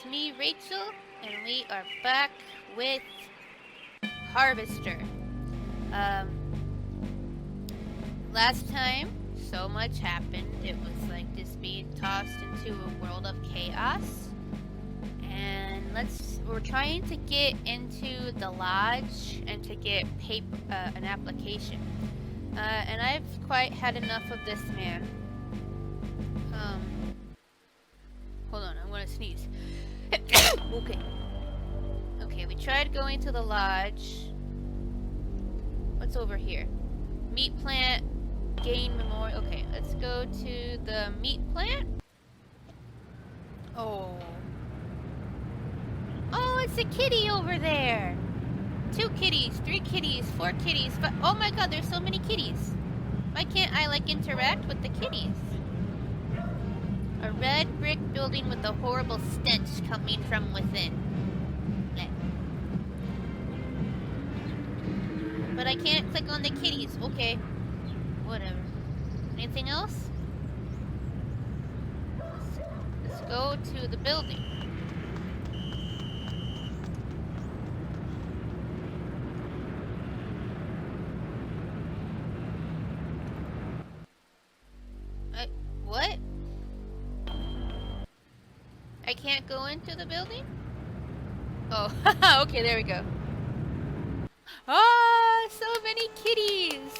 it's me, Rachel, and we are back with Harvester. Um, Last time, so much happened. It was like just being tossed into a world of chaos. And we're trying to get into the lodge and to get an application. And I've quite had enough of this man. Hold on, I'm gonna sneeze. Okay, we tried going to the lodge. What's over here? Meat plant, gain memorial. Okay, let's go to the meat plant. Oh, it's a kitty over there. 2 kitties, 3 kitties, 4 kitties, 5. Oh my god, there's so many kitties. Why can't I, interact with the kitties? A red brick building with a horrible stench coming from within. But I can't click on the kitties. Okay. Whatever. Anything else? Let's go to the building. What? I can't go into the building? Oh, okay, there we go. Ah, so many kitties!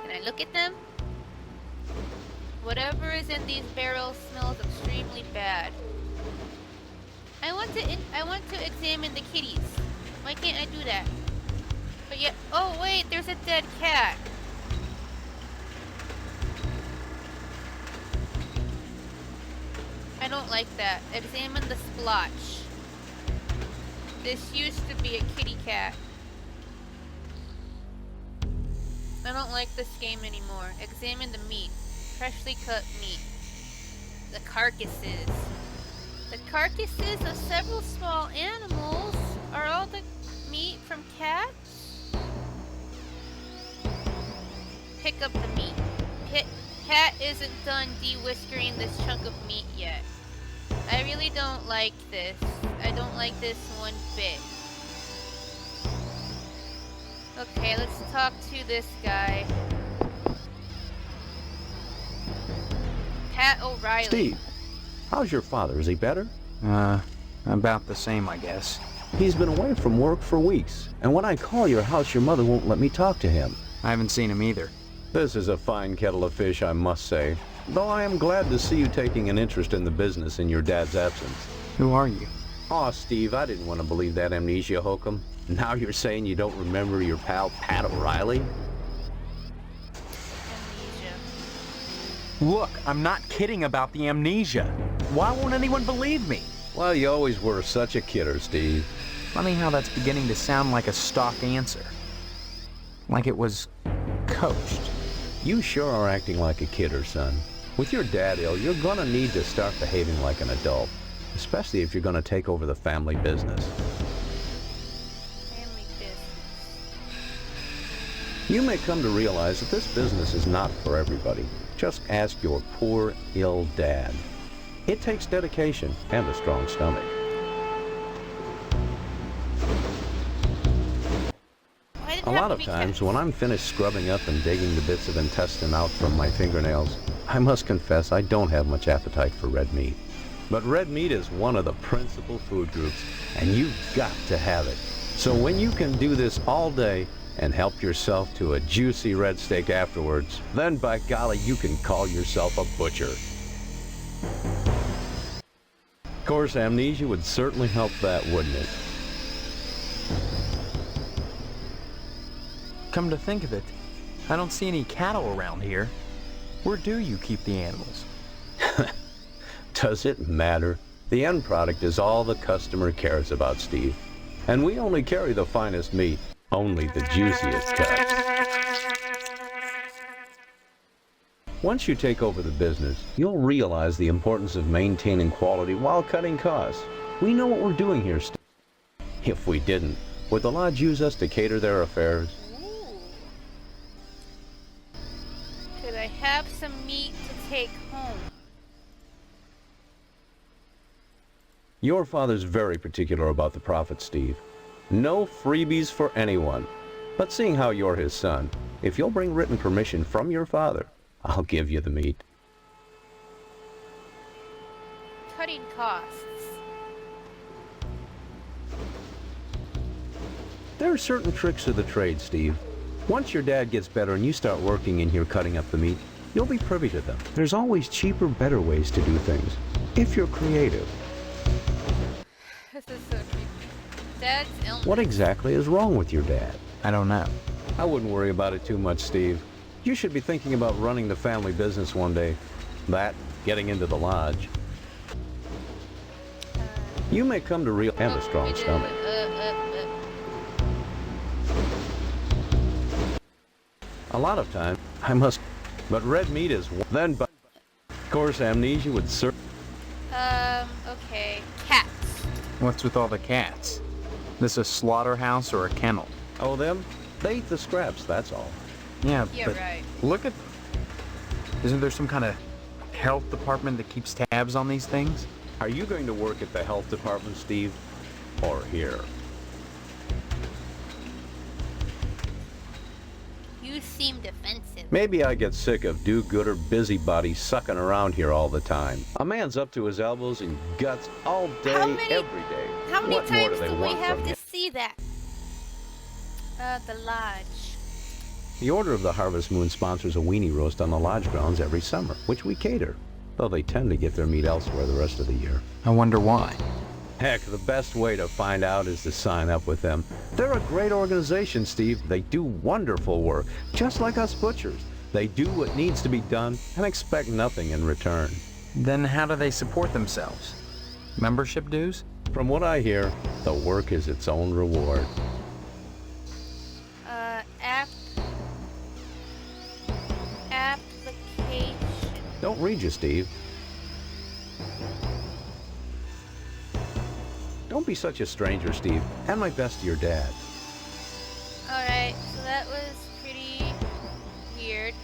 Can I look at them? Whatever is in these barrels smells extremely bad. I want to examine the kitties. Why can't I do that? But yeah, oh wait, there's a dead cat. I don't like that. Examine the splotch. This used to be a kitty cat. I don't like this game anymore. Examine the meat. Freshly cut meat. The carcasses. The carcasses of several small animals are all the meat from cats? Pick up the meat. Cat isn't done de-whiskering this chunk of meat yet. I really don't like this. I don't like this one bit. Okay, let's talk to this guy. Pat O'Reilly. Steve, how's your father? Is he better? About the same, I guess. He's been away from work for weeks, and when I call your house, your mother won't let me talk to him. I haven't seen him either. This is a fine kettle of fish, I must say. Though I am glad to see you taking an interest in the business in your dad's absence. Who are you? Aw, Steve, I didn't want to believe that amnesia hokum. Now you're saying you don't remember your pal Pat O'Reilly? Amnesia. Look, I'm not kidding about the amnesia. Why won't anyone believe me? Well, you always were such a kidder, Steve. Funny how that's beginning to sound like a stock answer. Like it was coached. You sure are acting like a kidder, son. With your dad ill, you're gonna need to start behaving like an adult. Especially if you're gonna take over the family business. Family business. You may come to realize that this business is not for everybody. Just ask your poor, ill dad. It takes dedication and a strong stomach. A lot of times, when I'm finished scrubbing up and digging the bits of intestine out from my fingernails, I must confess I don't have much appetite for red meat. But red meat is one of the principal food groups, and you've got to have it. So when you can do this all day and help yourself to a juicy red steak afterwards, then by golly, you can call yourself a butcher. Of course, amnesia would certainly help that, wouldn't it? Come to think of it, I don't see any cattle around here. Where do you keep the animals? Does it matter? The end product is all the customer cares about, Steve. And we only carry the finest meat, only the juiciest cuts. Once you take over the business, you'll realize the importance of maintaining quality while cutting costs. We know what we're doing here, Steve. If we didn't, would the lodge use us to cater their affairs? Ooh. I have some meat to take home. Your father's very particular about the profit, Steve. No freebies for anyone. But seeing how you're his son, if you'll bring written permission from your father, I'll give you the meat. Cutting costs. There are certain tricks of the trade, Steve. Once your dad gets better and you start working in here cutting up the meat, you'll be privy to them. There's always cheaper, better ways to do things, if you're creative. This is so creepy. Dad's illness. What exactly is wrong with your dad? I don't know. I wouldn't worry about it too much, Steve. You should be thinking about running the family business one day. That, getting into the lodge. You may come to real and a strong stomach. A lot of times, I must, but red meat is then, but of course, amnesia would serve. Okay. Cats. What's with all the cats? This a slaughterhouse or a kennel? Oh, them? They eat the scraps, that's all. Yeah, Yeah, but right. look at... Isn't there some kind of health department that keeps tabs on these things? Are you going to work at the health department, Steve? Or here? You seem defensive. Maybe I get sick of do-gooder busybodies sucking around here all the time. A man's up to his elbows in guts all day, every day. How many What more times do they do we want have from to you? see that? The lodge. The Order of the Harvest Moon sponsors a weenie roast on the lodge grounds every summer, which we cater, though they tend to get their meat elsewhere the rest of the year. I wonder why. Heck, the best way to find out is to sign up with them. They're a great organization, Steve. They do wonderful work, just like us butchers. They do what needs to be done and expect nothing in return. Then how do they support themselves? Membership dues? From what I hear, the work is its own reward. Application. Don't read you, Steve. Don't be such a stranger, Steve. And my best to your dad. Alright, so that was pretty weird.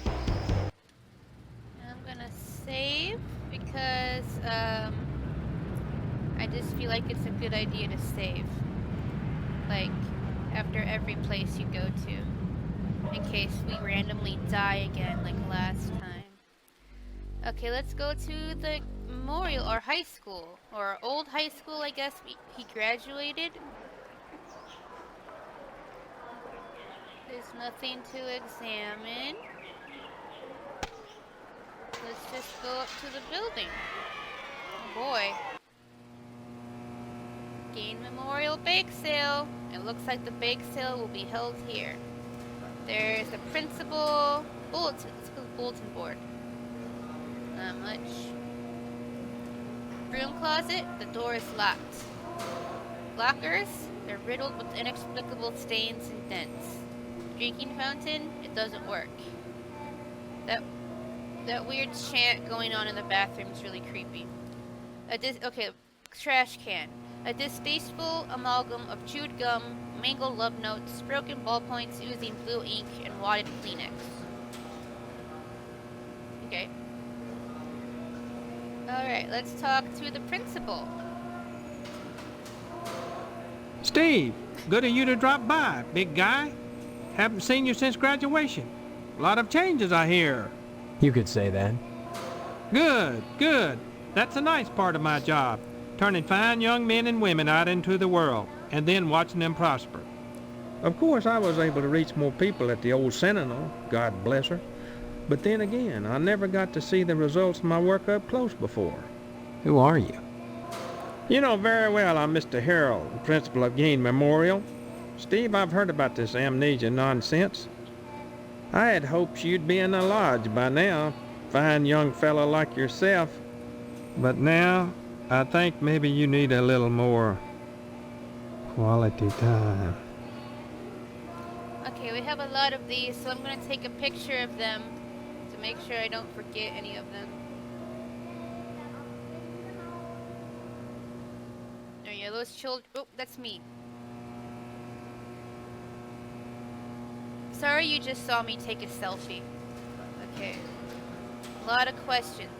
I'm gonna save because I just feel like it's a good idea to save. Like, after every place you go to. In case we randomly die again like last time. Okay, let's go to the memorial or high school. Or old high school, I guess he graduated. There's nothing to examine. Let's just go up to the building. Oh boy. Gain Memorial Bake Sale. It looks like the bake sale will be held here. There's the principal bulletin. It's called bulletin board. Not much. Broom closet. The door is locked. Lockers. They're riddled with inexplicable stains and dents. Drinking fountain. It doesn't work. That weird chant going on in the bathroom is really creepy. Okay, trash can. A distasteful amalgam of chewed gum, mangled love notes, broken ballpoints oozing blue ink, and wadded Kleenex. Okay. Alright, let's talk to the principal. Steve, good of you to drop by, big guy. Haven't seen you since graduation. A lot of changes, I hear. You could say that. Good, good. That's a nice part of my job. Turning fine young men and women out into the world, and then watching them prosper. Of course, I was able to reach more people at the old Sentinel, God bless her. But then again, I never got to see the results of my work up close before. Who are you? You know very well I'm Mr. Harold, principal of Gain Memorial. Steve, I've heard about this amnesia nonsense. I had hoped you'd be in the lodge by now, fine young fellow like yourself. But now, I think maybe you need a little more quality time. Okay, we have a lot of these, so I'm going to take a picture of them to make sure I don't forget any of them. Oh yeah, those children. Oh, that's me. Sorry you just saw me take a selfie. Okay. A lot of questions.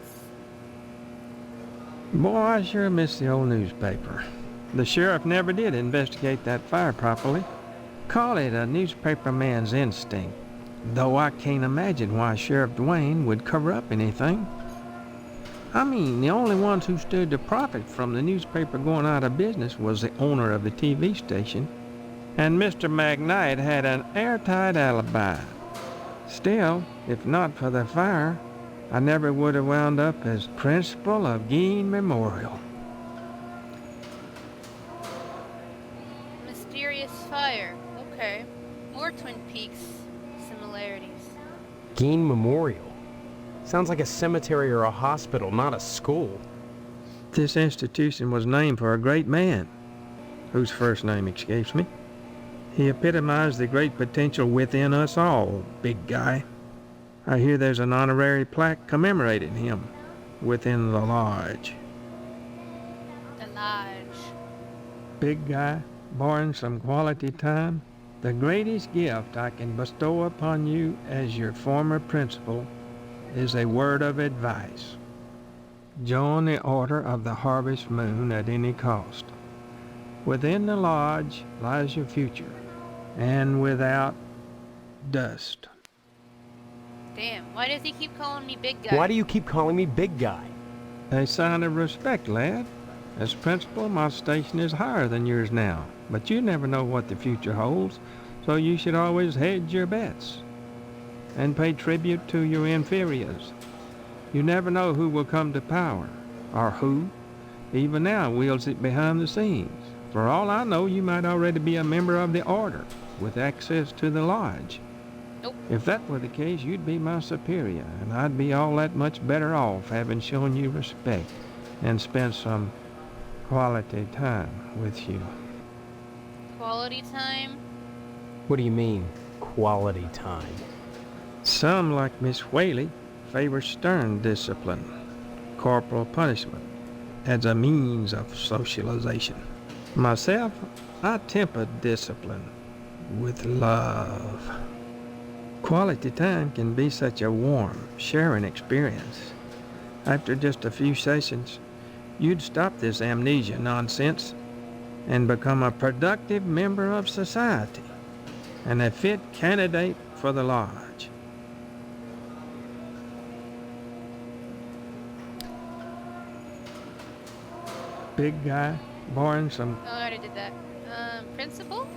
Boy, I sure miss the old newspaper. The sheriff never did investigate that fire properly. Call it a newspaper man's instinct, though I can't imagine why Sheriff Dwayne would cover up anything. I mean, the only ones who stood to profit from the newspaper going out of business was the owner of the TV station, and Mr. McKnight had an airtight alibi. Still, if not for the fire, I never would have wound up as principal of Gein Memorial. Mysterious fire. Okay. More Twin Peaks similarities. Gein Memorial. Sounds like a cemetery or a hospital, not a school. This institution was named for a great man, whose first name escapes me. He epitomized the great potential within us all, big guy. I hear there's an honorary plaque commemorating him within the lodge. The lodge. Big guy, barring some quality time, the greatest gift I can bestow upon you as your former principal is a word of advice. Join the Order of the Harvest Moon at any cost. Within the lodge lies your future, and without, dust. Damn, why does he keep calling me big guy? Why do you keep calling me big guy? A sign of respect, lad. As principal, my station is higher than yours now, but you never know what the future holds, so you should always hedge your bets and pay tribute to your inferiors. You never know who will come to power, or who, even now, wields it behind the scenes. For all I know, you might already be a member of the Order, with access to the lodge. Nope. If that were the case, you'd be my superior, and I'd be all that much better off having shown you respect and spent some quality time with you. Quality time? What do you mean, quality time? Some, like Miss Whaley, favor stern discipline, corporal punishment, as a means of socialization. Myself, I temper discipline with love. Quality time can be such a warm, sharing experience. After just a few sessions, you'd stop this amnesia nonsense and become a productive member of society and a fit candidate for the lodge. Big guy, barring some... Oh, I already did that. Principal?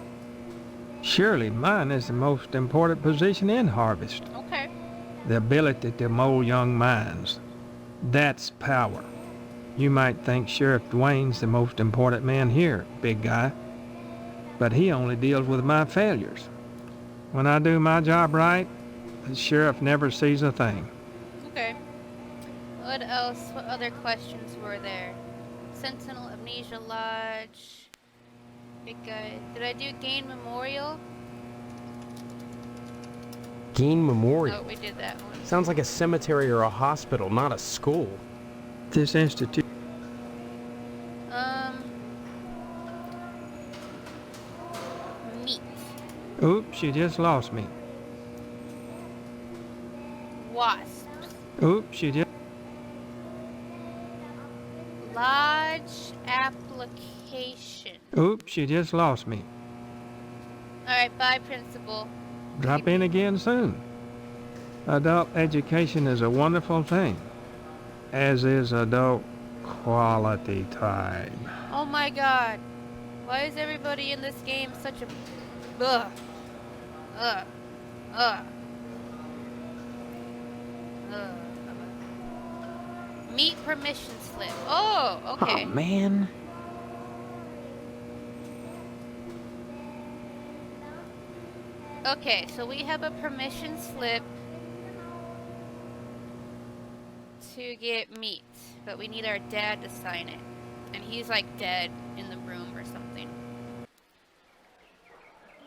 Surely mine is the most important position in Harvest. Okay. The ability to mold young minds. That's power. You might think Sheriff Dwayne's the most important man here, big guy. But he only deals with my failures. When I do my job right, the sheriff never sees a thing. Okay. What else? What other questions were there? Sentinel, Amnesia Lodge. Big guy. Did I do Gein Memorial? Gein Memorial. Oh, we did that one. Sounds like a cemetery or a hospital, not a school. This institute... Meat. Oops, you just lost me. Wasps. Oops, you just... Lodge application. Oops, you just lost me. Alright, bye, Principal. Drop in again soon. Adult education is a wonderful thing, as is adult quality time. Oh my god. Why is everybody in this game such a... Ugh. Ugh. Ugh. Ugh. Meet permission slip. Oh, okay. Oh, man. Okay, so we have a permission slip to get meat, but we need our dad to sign it. And he's like dead in the room or something.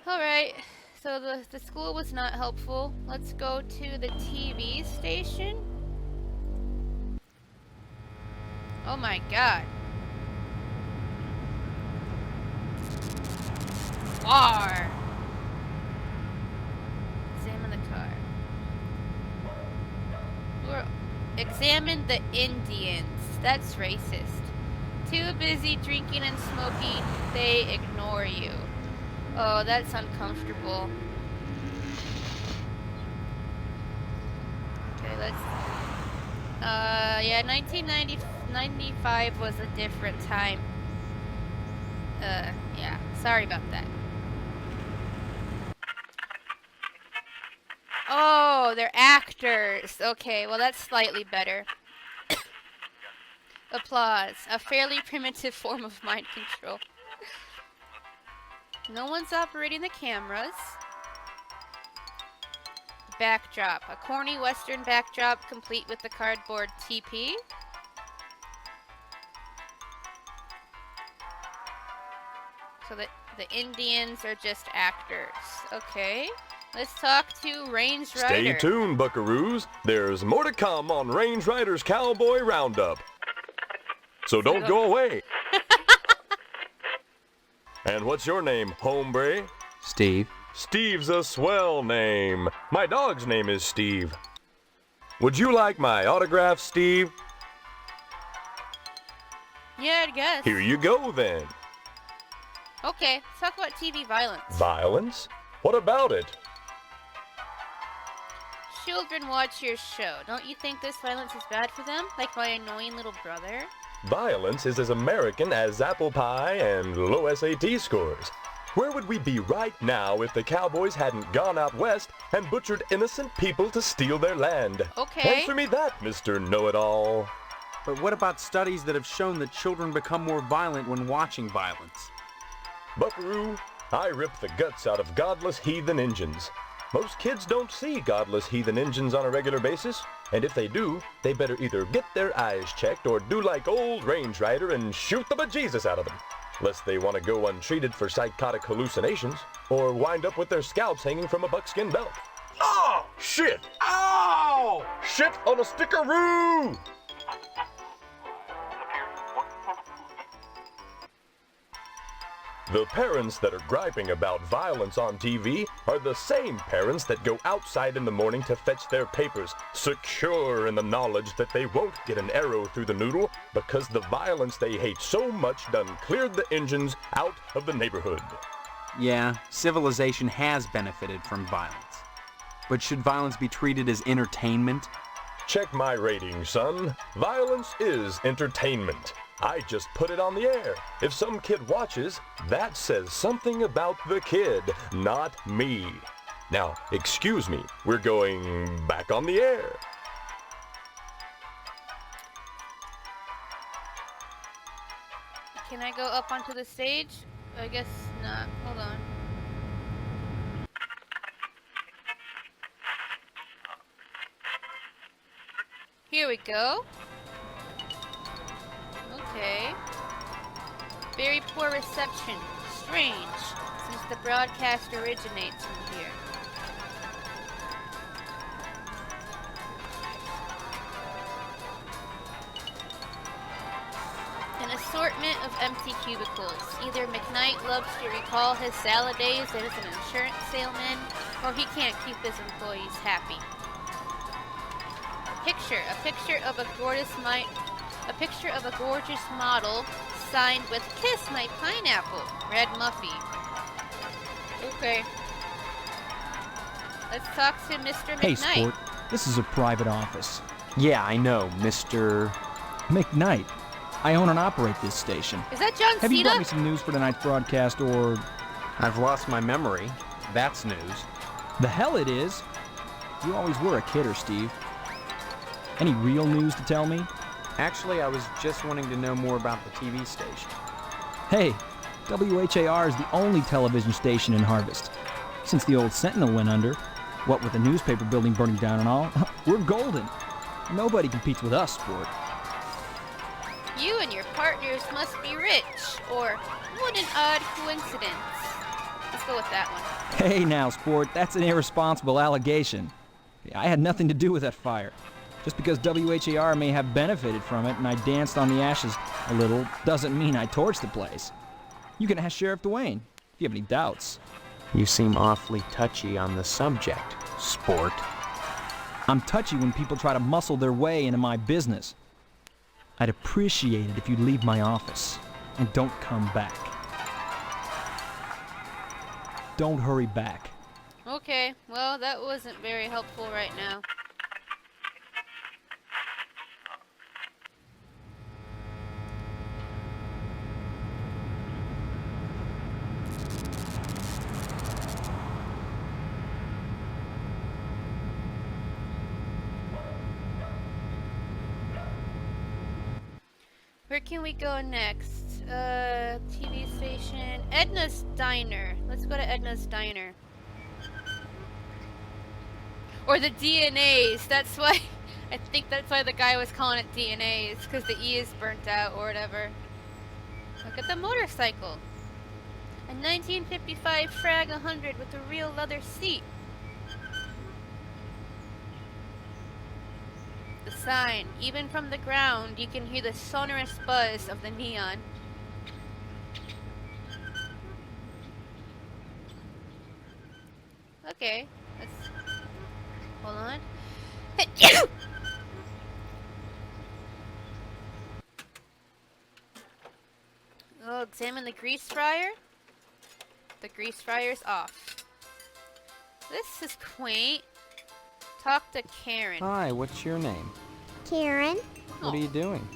Alright, so the school was not helpful. Let's go to the TV station. Oh my god. War! Examine the car. Examine the Indians. That's racist. Too busy drinking and smoking, they ignore you. Oh, that's uncomfortable. Okay, let's... yeah, 1995 was a different time. Yeah, sorry about that. Oh, they're actors. Okay, well that's slightly better. Applause. A fairly primitive form of mind control. No one's operating the cameras. Backdrop. A corny western backdrop complete with the cardboard TP. So the Indians are just actors. Okay. Let's talk to Range Rider. Stay tuned, buckaroos. There's more to come on Range Rider's Cowboy Roundup. So don't go away. And what's your name, hombre? Steve. Steve's a swell name. My dog's name is Steve. Would you like my autograph, Steve? Yeah, I guess. Here you go, then. Okay, let's talk about TV violence. Violence? What about it? Children watch your show. Don't you think this violence is bad for them? Like my annoying little brother? Violence is as American as apple pie and low SAT scores. Where would we be right now if the cowboys hadn't gone out west and butchered innocent people to steal their land? Okay. Answer me that, Mr. Know-It-All. But what about studies that have shown that children become more violent when watching violence? Buckaroo, I rip the guts out of godless heathen Injuns. Most kids don't see godless heathen Injuns on a regular basis, and if they do, they better either get their eyes checked or do like old Range Rider and shoot the bejesus out of them, lest they want to go untreated for psychotic hallucinations or wind up with their scalps hanging from a buckskin belt. Oh, shit! Ow! Shit on a stickaroo! The parents that are griping about violence on TV are the same parents that go outside in the morning to fetch their papers, secure in the knowledge that they won't get an arrow through the noodle because the violence they hate so much done cleared the engines out of the neighborhood. Yeah, civilization has benefited from violence. But should violence be treated as entertainment? Check my ratings, son. Violence is entertainment. I just put it on the air. If some kid watches, that says something about the kid, not me. Now, excuse me, we're going back on the air. Can I go up onto the stage? I guess not. Hold on. Here we go. Okay. Very poor reception. Strange, since the broadcast originates from here. An assortment of empty cubicles. Either McKnight loves to recall his salad days as an insurance salesman, or he can't keep his employees happy. A picture of a gorgeous model signed with "Kiss My Pineapple," Red Muffy. Okay. Let's talk to Mr. McKnight. Hey, Sport. This is a private office. Yeah, I know, Mr. McKnight. I own and operate this station. Is that John Have you Cena? brought me some news for tonight's broadcast, or... I've lost my memory. That's news. The hell it is! You always were a kidder, Steve. Any real news to tell me? Actually, I was just wanting to know more about the TV station. Hey, WHAR is the only television station in Harvest. Since the old Sentinel went under, what with the newspaper building burning down and all, we're golden. Nobody competes with us, Sport. You and your partners must be rich, or what an odd coincidence. Let's go with that one. Hey now, Sport, that's an irresponsible allegation. I had nothing to do with that fire. Just because WHAR may have benefited from it and I danced on the ashes a little doesn't mean I torched the place. You can ask Sheriff Dwayne if you have any doubts. You seem awfully touchy on the subject, Sport. I'm touchy when people try to muscle their way into my business. I'd appreciate it if you'd leave my office and don't come back. Don't hurry back. Okay, well, that wasn't very helpful right now. Where can we go next? TV station. Edna's Diner. Let's go to Edna's Diner. Or the DNAs. That's why. I think that's why the guy was calling it DNAs. Because the E is burnt out or whatever. Look at the motorcycle. A 1955 Frag 100 with a real leather seat. The sign. Even from the ground, you can hear the sonorous buzz of the neon. Okay, let's hold on. Oh, examine the grease fryer. The grease fryer's off. This is quaint. Talk to Karen. Hi, what's your name? Karen, What are you doing?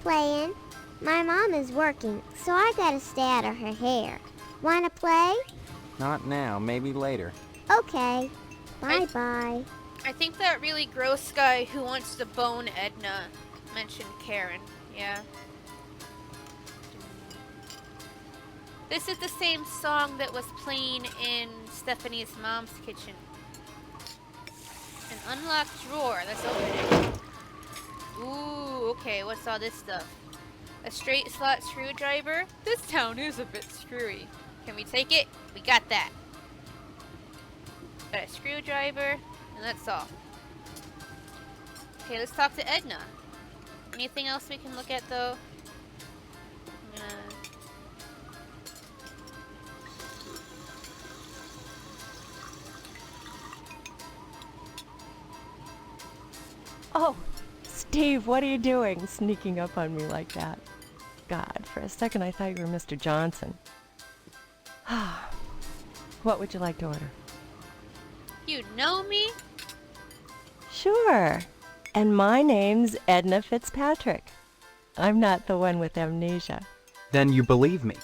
playing. My mom is working, so I gotta stay out of her hair. Wanna play? Not now, maybe later. Okay. Bye-bye. I think that really gross guy who wants to bone Edna mentioned Karen. Yeah. This is the same song that was playing in Stephanie's mom's kitchen. An unlocked drawer. Let's open it. Ooh, okay. What's all this stuff? A straight slot screwdriver. This town is a bit screwy. Can we take it? We got that. Got a screwdriver, and that's all. Okay, let's talk to Edna. Anything else we can look at, though? I'm gonna... Oh, Steve, what are you doing sneaking up on me like that? God, for a second I thought you were Mr. Johnson. What would you like to order? You know me? Sure. And my name's Edna Fitzpatrick. I'm not the one with amnesia. Then you believe me.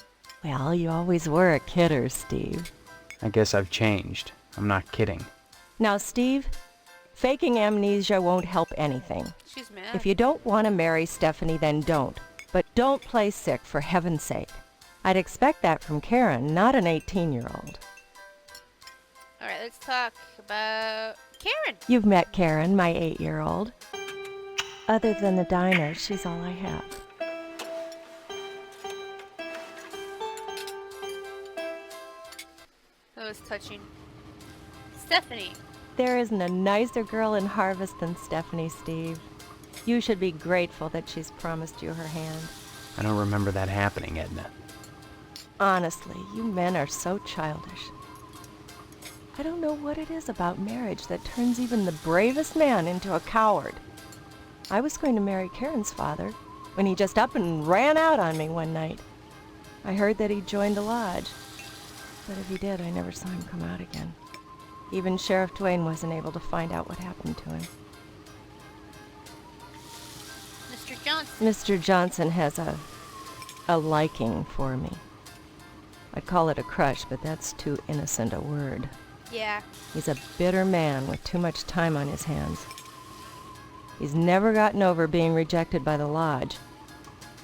Well, you always were a kidder, Steve. I guess I've changed. I'm not kidding. Now, Steve, faking amnesia won't help anything. She's mad. If you don't want to marry Stephanie, then don't. But don't play sick, for heaven's sake. I'd expect that from Karen, not an 18-year-old. Alright, let's talk about Karen. You've met Karen, my 8-year-old. Other than the diner, she's all I have. That was touching. Stephanie. There isn't a nicer girl in Harvest than Stephanie, Steve. You should be grateful that she's promised you her hand. I don't remember that happening, Edna. Honestly, you men are so childish. I don't know what it is about marriage that turns even the bravest man into a coward. I was going to marry Karen's father when he just up and ran out on me one night. I heard that he joined the lodge, but if he did, I never saw him come out again. Even Sheriff Duane wasn't able to find out what happened to him. Mr. Johnson. Mr. Johnson has a liking for me. I'd call it a crush, but that's too innocent a word. Yeah. He's a bitter man with too much time on his hands. He's never gotten over being rejected by the lodge,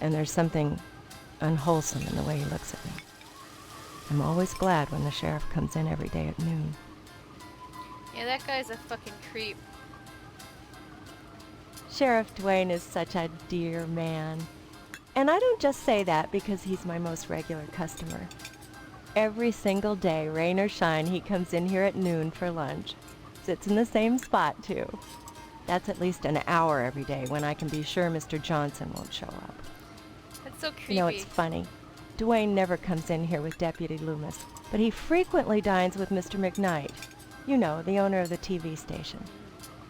and there's something unwholesome in the way he looks at me. I'm always glad when the sheriff comes in every day at noon. Yeah, that guy's a fucking creep. Sheriff Duane is such a dear man. And I don't just say that because he's my most regular customer. Every single day, rain or shine, he comes in here at noon for lunch. Sits in the same spot, too. That's at least an hour every day when I can be sure Mr. Johnson won't show up. That's so creepy. You know, it's funny. Duane never comes in here with Deputy Loomis, but he frequently dines with Mr. McKnight. You know, the owner of the TV station.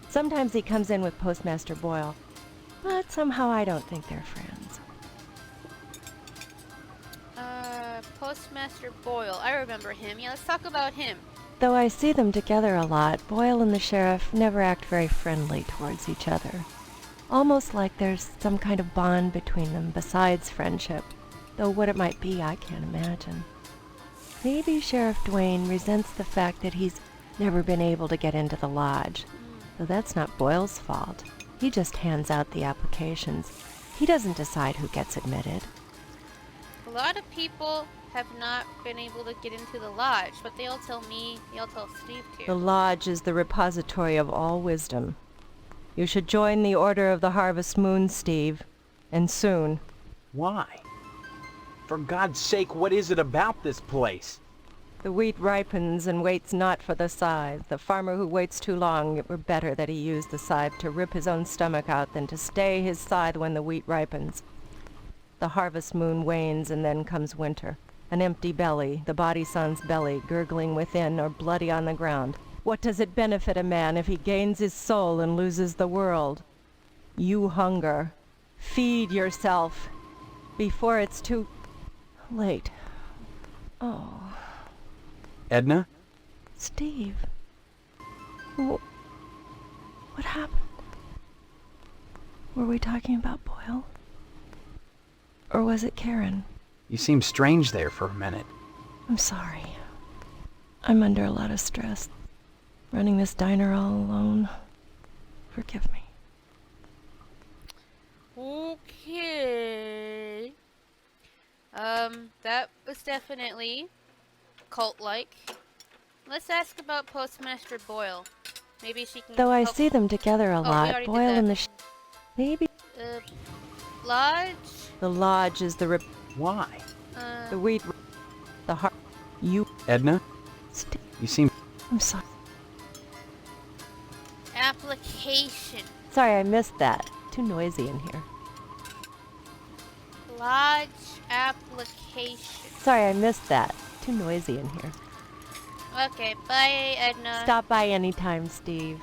Sometimes he comes in with Postmaster Boyle, But somehow I don't think they're friends. Postmaster Boyle. I remember him. Yeah, let's talk about him. Though I see them together a lot, Boyle and the sheriff never act very friendly towards each other. Almost like there's some kind of bond between them besides friendship, though what it might be I can't imagine. Maybe Sheriff Dwayne resents the fact that he's never been able to get into the lodge, though that's not Boyle's fault. He just hands out the applications. He doesn't decide who gets admitted. A lot of people have not been able to get into the lodge, but they all tell me, they all tell Steve too. The lodge is the repository of all wisdom. You should join the Order of the Harvest Moon, Steve, and soon. Why? For God's sake, what is it about this place? The wheat ripens and waits not for the scythe. The farmer who waits too long, it were better that he use the scythe to rip his own stomach out than to stay his scythe when the wheat ripens. The harvest moon wanes and then comes winter. An empty belly, the body sun's belly, gurgling within or bloody on the ground. What does it benefit a man if he gains his soul and loses the world? You hunger. Feed yourself before it's too late. Oh. Edna? Steve. What happened? Were we talking about Boyle? Or was it Karen? You seemed strange there for a minute. I'm sorry. I'm under a lot of stress. Running this diner all alone. Forgive me. Okay. That was definitely cult-like. Let's ask about Postmaster Boyle. Maybe she can Though I help. see them together a we lot, already did Boyle that. and the maybe Lodge? the lodge is the Why? the wheat the heart. You Edna? Steve. You seem... I'm sorry. Application. Sorry, I missed that. Too noisy in here. Lodge application. Sorry, I missed that. Too noisy in here. Okay, bye, Edna. Stop by anytime, Steve.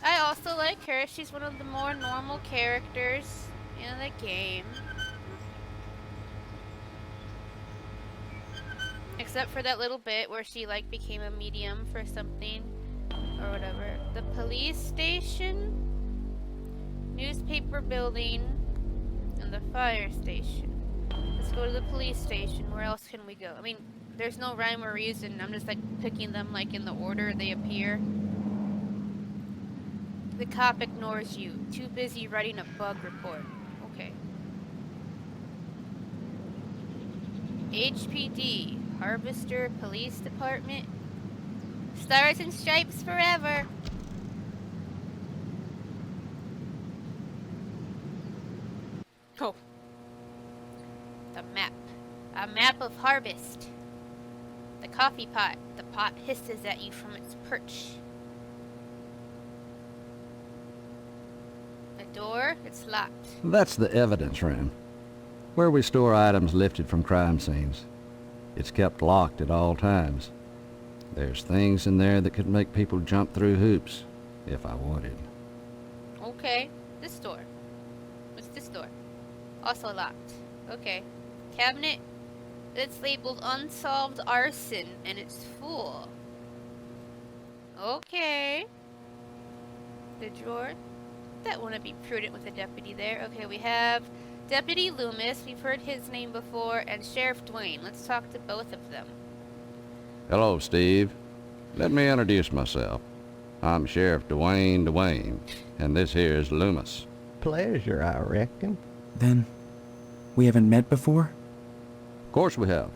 I also like her. She's one of the more normal characters in the game. Except for that little bit where she, like, became a medium for something. Or whatever. The police station, newspaper building, and the fire station. Let's go to the police station. Where else can we go? I mean, there's no rhyme or reason. I'm just like picking them like in the order they appear. The cop ignores you. Too busy writing a bug report. Okay. HPD, Harvester Police Department. Stars and stripes forever. Oh. The map. A map of harvest. The coffee pot. The pot hisses at you from its perch. The door, it's locked. That's the evidence room, where we store items lifted from crime scenes. It's kept locked at all times. There's things in there that could make people jump through hoops, if I wanted. Okay, this door. What's this door? Also locked. Okay. Cabinet. It's labeled unsolved arson, and it's full. Okay. The drawer. That wouldn't be prudent with a deputy there. Okay, we have Deputy Loomis. We've heard his name before, and Sheriff Dwayne. Let's talk to both of them. Hello, Steve. Let me introduce myself. I'm Sheriff Dwayne, and this here's Loomis. Pleasure, I reckon. Then, we haven't met before? Of course we have,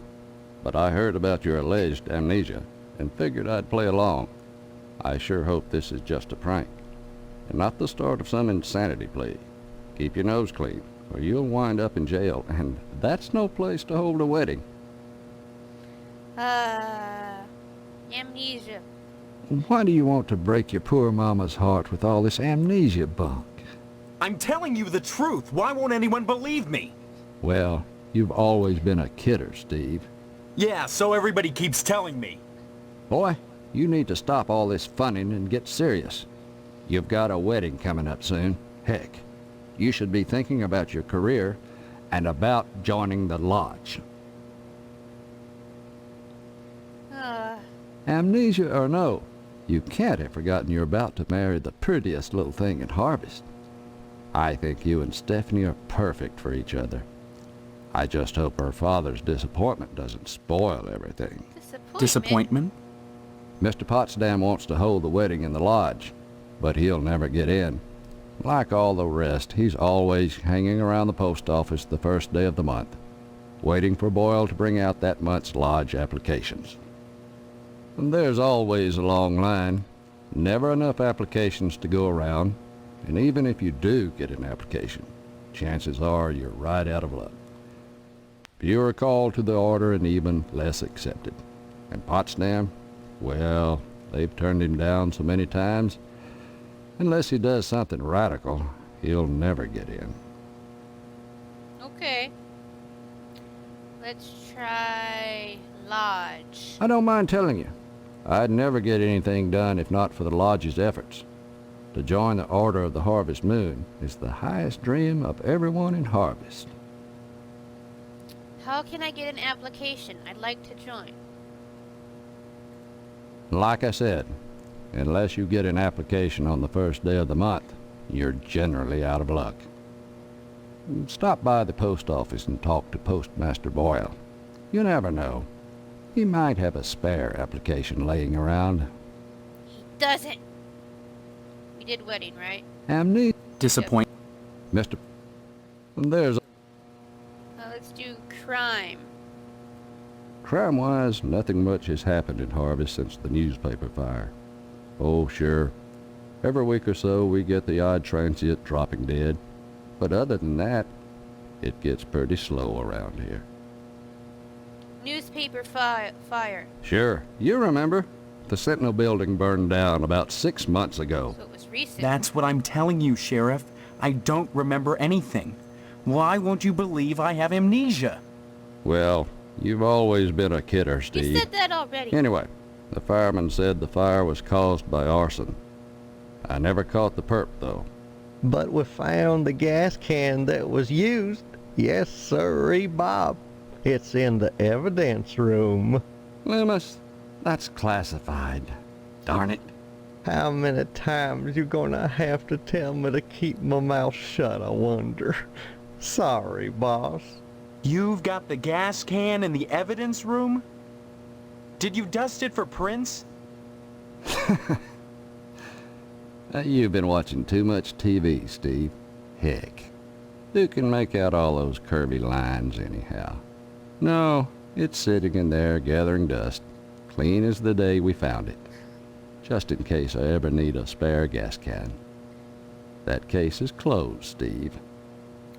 but I heard about your alleged amnesia and figured I'd play along. I sure hope this is just a prank, and not the start of some insanity plea. Keep your nose clean, or you'll wind up in jail, and that's no place to hold a wedding. Amnesia. Why do you want to break your poor mama's heart with all this amnesia bunk? I'm telling you the truth. Why won't anyone believe me? Well, you've always been a kidder, Steve. Yeah, so everybody keeps telling me. Boy, you need to stop all this funning and get serious. You've got a wedding coming up soon. Heck, You should be thinking about your career and about joining the lodge. Amnesia or no, you can't have forgotten you're about to marry the prettiest little thing in Harvest. I think you and Stephanie are perfect for each other. I just hope her father's disappointment doesn't spoil everything. Disappointment? Mr. Potsdam wants to hold the wedding in the lodge, but he'll never get in. Like all the rest, he's always hanging around the post office the first day of the month, waiting for Boyle to bring out that month's lodge applications. And there's always a long line, never enough applications to go around, and even if you do get an application, chances are you're right out of luck. Fewer called to the order and even less accepted. And Potsdam, well, they've turned him down so many times, unless he does something radical, he'll never get in. Okay. Let's try lodge. I don't mind telling you, I'd never get anything done if not for the lodge's efforts. To join the Order of the Harvest Moon is the highest dream of everyone in Harvest. How can I get an application? I'd like to join. Like I said, unless you get an application on the first day of the month, you're generally out of luck. Stop by the post office and talk to Postmaster Boyle. You never know. He might have a spare application laying around. He doesn't. We did wedding, right? Amnesia. Disappoint. Mr. There's... Let's do crime. Crime-wise, nothing much has happened in Harvest since the newspaper fire. Oh, sure. Every week or so, we get the odd transient dropping dead. But other than that, it gets pretty slow around here. Newspaper fire. Sure. You remember. The Sentinel building burned down about 6 months ago. So it was recent. That's what I'm telling you, Sheriff. I don't remember anything. Why won't you believe I have amnesia? Well, you've always been a kidder, Steve. You said that already. Anyway, the fireman said the fire was caused by arson. I never caught the perp, though. But we found the gas can that was used. Yes, sirree, Bob. It's in the evidence room. Loomis, that's classified. Darn it. How many times you gonna have to tell me to keep my mouth shut, I wonder? Sorry, boss. You've got the gas can in the evidence room? Did you dust it for prints? You've been watching too much TV, Steve. Heck, who can make out all those curvy lines anyhow? No, it's sitting in there gathering dust, clean as the day we found it. Just in case I ever need a spare gas can. That case is closed, Steve.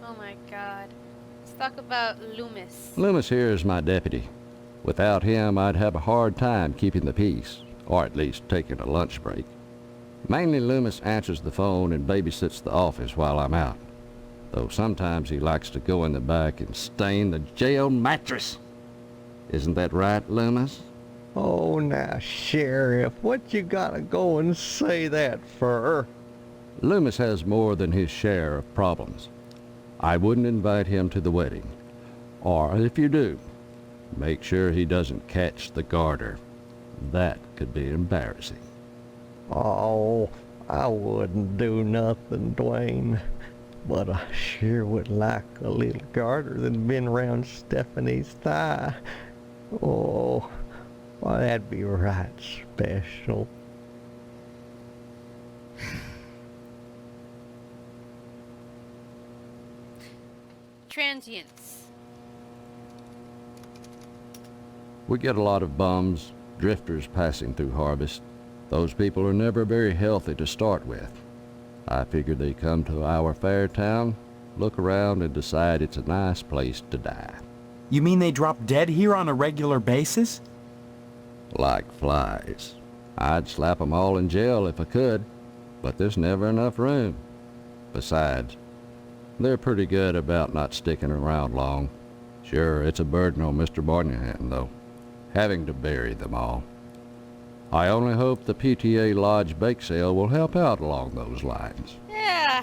Oh my god. Let's talk about Loomis. Loomis here is my deputy. Without him, I'd have a hard time keeping the peace, or at least taking a lunch break. Mainly Loomis answers the phone and babysits the office while I'm out, though sometimes he likes to go in the back and stain the jail mattress. Isn't that right, Loomis? Oh, now, Sheriff, what you gotta go and say that for? Loomis has more than his share of problems. I wouldn't invite him to the wedding. Or if you do, make sure he doesn't catch the garter. That could be embarrassing. Oh, I wouldn't do nothing, Dwayne. But I sure would like a little garter that'd been around Stephanie's thigh. Oh, well, that'd be right special. Transients. We get a lot of bums, drifters passing through Harvest. Those people are never very healthy to start with. I figure they come to our fair town, look around, and decide it's a nice place to die. You mean they drop dead here on a regular basis? Like flies. I'd slap 'em all in jail if I could, but there's never enough room. Besides, they're pretty good about not sticking around long. Sure, it's a burden on Mr. Barnahan, though, having to bury them all. I only hope the PTA Lodge bake sale will help out along those lines. Yeah.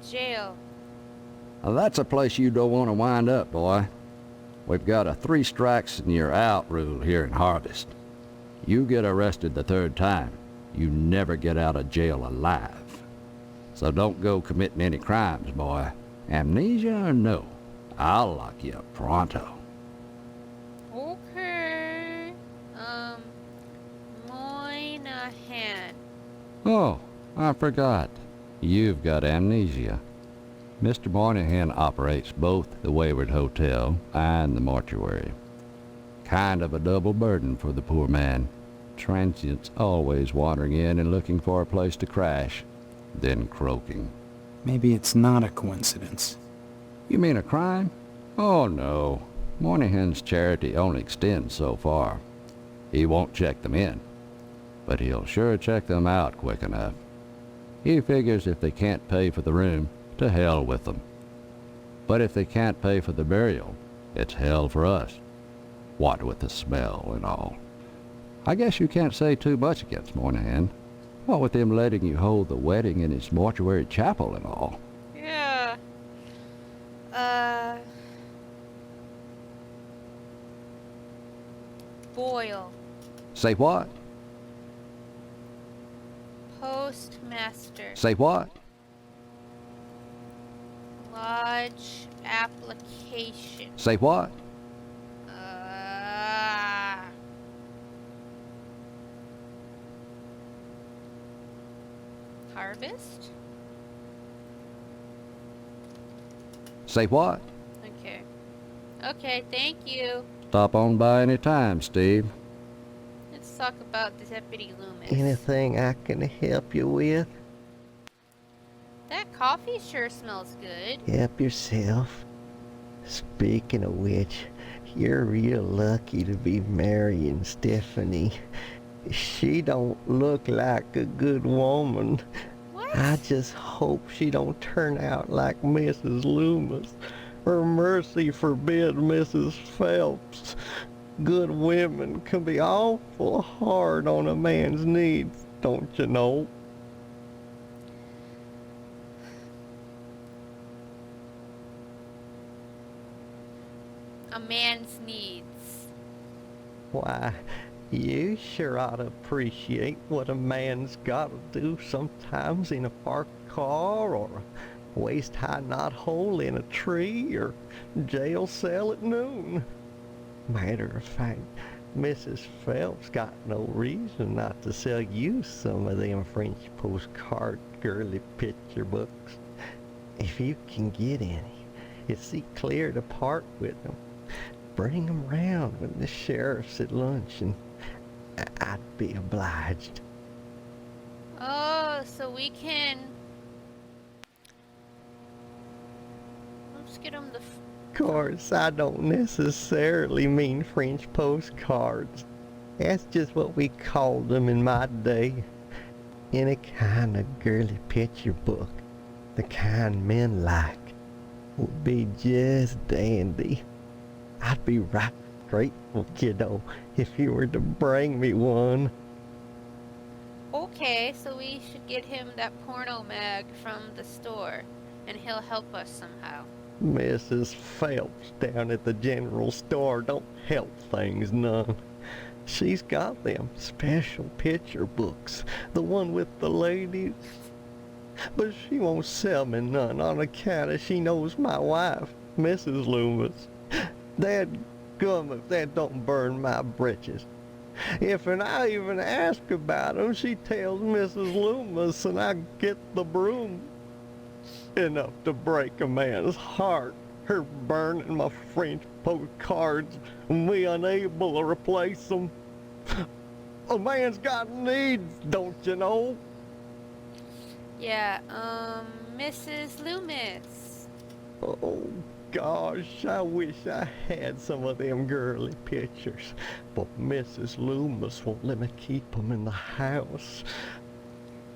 jail. Now, that's a place you don't want to wind up, boy. We've got a 3 strikes and you're out rule here in Harvest. You get arrested the 3rd time, you never get out of jail alive. So don't go committing any crimes, boy. Amnesia or no, I'll lock you up pronto. Okay. Moynihan. Oh, I forgot. You've got amnesia. Mr. Moynihan operates both the Wayward Hotel and the mortuary. Kind of a double burden for the poor man. Transients always wandering in and looking for a place to crash, then croaking. Maybe it's not a coincidence. You mean a crime? Oh, no. Moynihan's charity only extends so far. He won't check them in, but he'll sure check them out quick enough. He figures if they can't pay for the room, to hell with them. But if they can't pay for the burial, it's hell for us. What with the smell and all. I guess you can't say too much against Moynihan. What with him letting you hold the wedding in his mortuary chapel and all. Yeah. Boyle. Say what? Postmaster. Say what? Lodge application. Say what? Harvest? Say what? Okay. Okay, thank you. Stop on by any time, Steve. Let's talk about the Deputy Loomis. Anything I can help you with? That coffee sure smells good. Help yourself. Speaking of which, you're real lucky to be marrying Stephanie. She don't look like a good woman. What? I just hope she don't turn out like Mrs. Loomis, or mercy forbid Mrs. Phelps. Good women can be awful hard on a man's needs, don't you know? A man's needs. Why, you sure ought to appreciate what a man's gotta do sometimes in a parked car, or a waist-high knothole in a tree, or jail cell at noon. Matter of fact, Mrs. Phelps got no reason not to sell you some of them French postcard girly picture books. If you can get any, it's see clear to part with them. Bring them round when the sheriff's at lunch, and I'd be obliged. Oh, so we can... Let's get him the... Of course, I don't necessarily mean French postcards. That's just what we called them in my day. Any kind of girly picture book, the kind men like, would be just dandy. I'd be right grateful, kiddo, if you were to bring me one. Okay, so we should get him that porno mag from the store, and he'll help us somehow. Mrs. Phelps down at the general store don't help things none. She's got them special picture books, the one with the ladies. But she won't sell me none on account of she knows my wife, Mrs. Loomis. Dadgum if that don't burn my britches. If and I even ask about 'em, she tells Mrs. Loomis and I get the broom. Enough to break a man's heart, her burning my French postcards and me unable to replace them. A man's got needs, don't you know? Yeah, Mrs. Loomis. Oh, gosh, I wish I had some of them girly pictures, but Mrs. Loomis won't let me keep 'em in the house.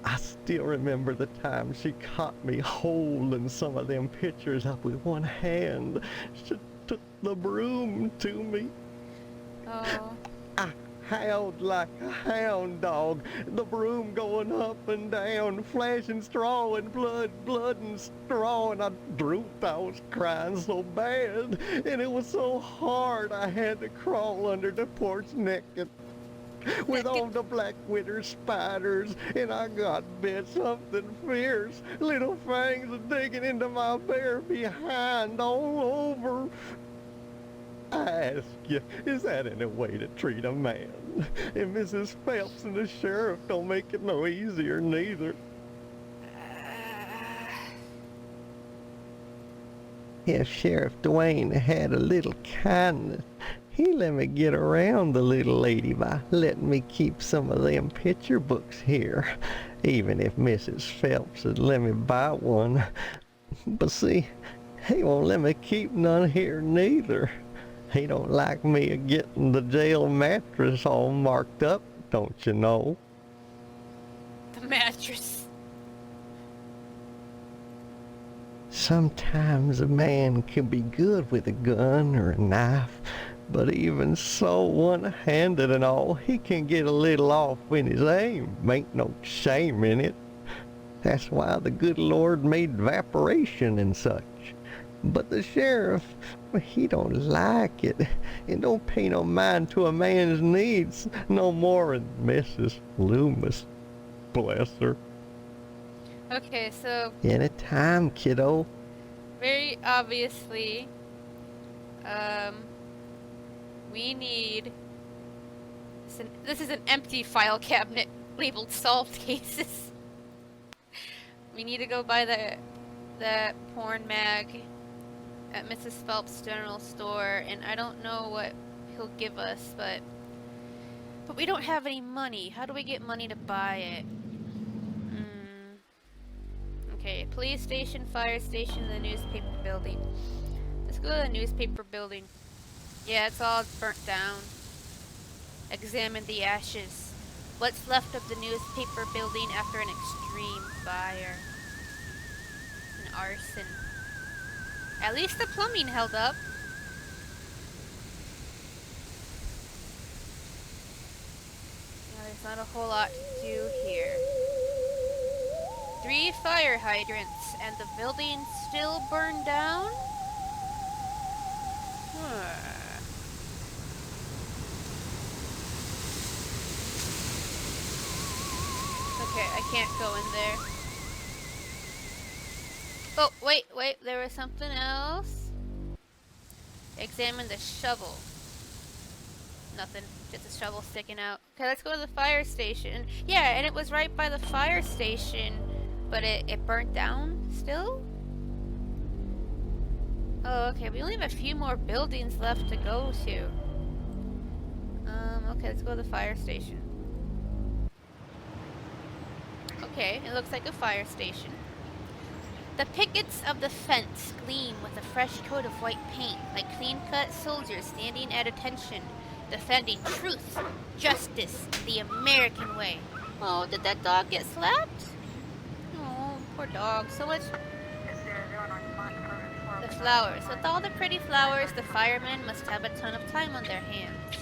I still remember the time she caught me holding some of them pictures up with one hand. She took the broom to me. Oh. howled like a hound dog, the broom going up and down, flashing straw and blood, blood and straw, and I drooped. I was crying so bad, and it was so hard I had to crawl under the porch naked with all the black widow spiders, and I got bit something fierce. Little fangs are digging into my bare behind all over. I ask you, is that any way to treat a man? And Mrs. Phelps and the sheriff don't make it no easier neither. If Sheriff Dwayne had a little kindness, he let me get around the little lady by letting me keep some of them picture books here, even if Mrs. Phelps would let me buy one. But see, he won't let me keep none here neither. He don't like me a getting the jail mattress all marked up, don't you know? The mattress. Sometimes a man can be good with a gun or a knife, but even so, one-handed and all, he can get a little off in his aim. Ain't no shame in it. That's why the good Lord made evaporation and such. But the sheriff, he don't like it, and don't pay no mind to a man's needs no more than Mrs. Loomis. Bless her. Okay, so Anytime, kiddo. very obviously, we need. This is an empty file cabinet labeled solved cases. We need to go buy that porn mag at Mrs. Phelps' general store, and I don't know what he'll give us, but we don't have any money. How do we get money to buy it? Okay, police station, fire station, the newspaper building. Let's go to the newspaper building. Yeah, it's all burnt down. Examine the ashes. What's left of the newspaper building after an extreme fire? An arson. At least the plumbing held up. Now, there's not a whole lot to do here. 3 fire hydrants, and the building still burned down? Okay, I can't go in there. Oh, wait, there was something else. Examine the shovel. Nothing, just a shovel sticking out. Okay, let's go to the fire station. Yeah, and it was right by the fire station, but it burnt down still? Oh, okay, we only have a few more buildings left to go to. Okay, let's go to the fire station. Okay, it looks like a fire station. The pickets of the fence gleam with a fresh coat of white paint, like clean-cut soldiers standing at attention, defending truth, justice, the American way. Oh, did that dog get slapped? Oh, poor dog. So much. The flowers. With all the pretty flowers, the firemen must have a ton of time on their hands.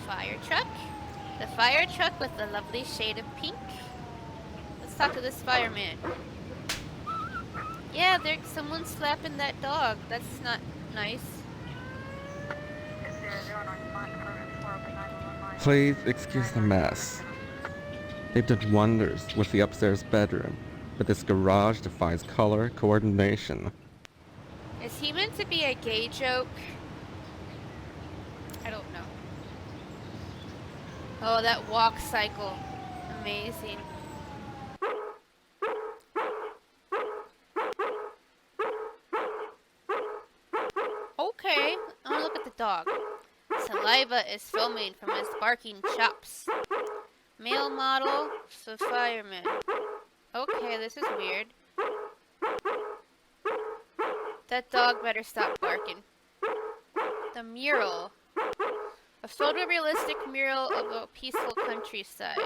Fire truck. The fire truck with the lovely shade of pink. Let's talk to this fireman. Yeah, there's someone slapping that dog. That's not nice. Please excuse the mess. They've done wonders with the upstairs bedroom, but this garage defies color coordination. Is he meant to be a gay joke? I don't know. Oh, that walk cycle. Amazing. Okay, I want to look at the dog. Saliva is foaming from his barking chops. Male model, so fireman. Okay, this is weird. That dog better stop barking. The mural. A photorealistic mural of a peaceful countryside.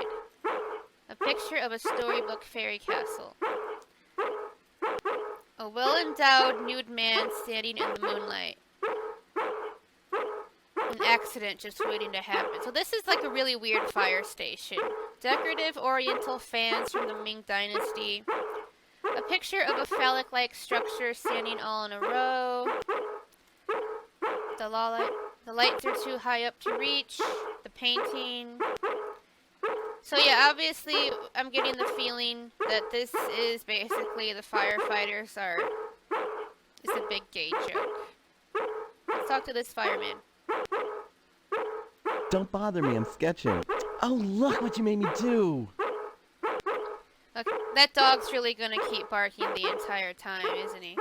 A picture of a storybook fairy castle. A well-endowed nude man standing in the moonlight. An accident just waiting to happen. So this is like a really weird fire station. Decorative oriental fans from the Ming Dynasty. A picture of a phallic-like structure standing all in a row. The lights are too high up to reach. The painting. So yeah, obviously I'm getting the feeling that this is basically the firefighters are... It's a big gay joke. Let's talk to this fireman. Don't bother me, I'm sketching. Oh, look what you made me do! Okay, that dog's really gonna keep barking the entire time, isn't he?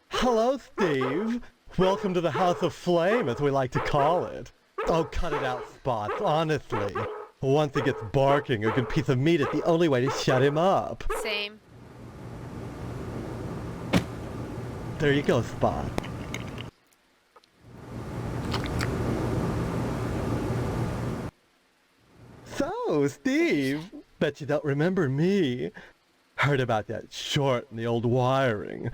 Hello, Steve. Welcome to the House of Flame, as we like to call it. Oh, cut it out, Spots, honestly. Once he gets barking, a good piece of meat is the only way to shut him up. Same. There you go, Spot. So, Steve, bet you don't remember me. Heard about that short in the old wiring.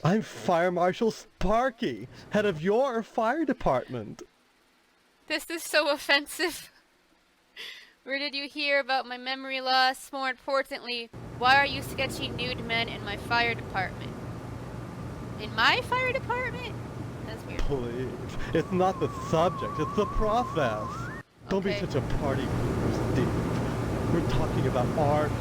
I'm Fire Marshal Sparky, head of your fire department. This is so offensive. Where did you hear about my memory loss? More importantly, why are you sketching nude men in my fire department? In my fire department? That's weird. Please, it's not the subject, it's the process. Don't be such a party pooper, Steve. We're talking about art.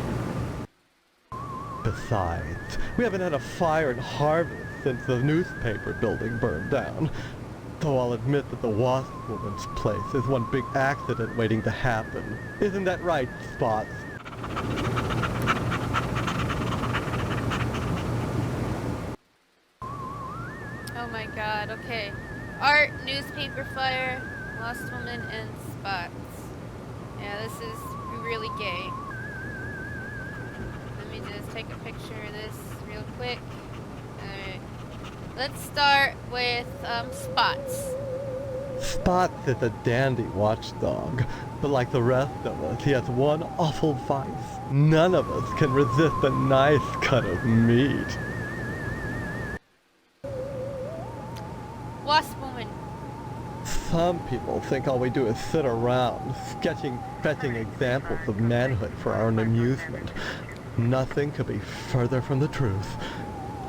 Besides, we haven't had a fire in Harvest since the newspaper building burned down. Though I'll admit that the Wasp Woman's place is one big accident waiting to happen. Isn't that right, Spots? Oh my god, okay. Art, newspaper fire, Lost Woman, and Spots. Yeah, this is really gay. Let me just take a picture of this real quick. Alright. Let's start with Spots. Spots is a dandy watchdog, but like the rest of us, he has one awful vice. None of us can resist a nice cut of meat. Wasp Woman. Some people think all we do is sit around, sketching, fetching examples of manhood for our own amusement. Nothing could be further from the truth.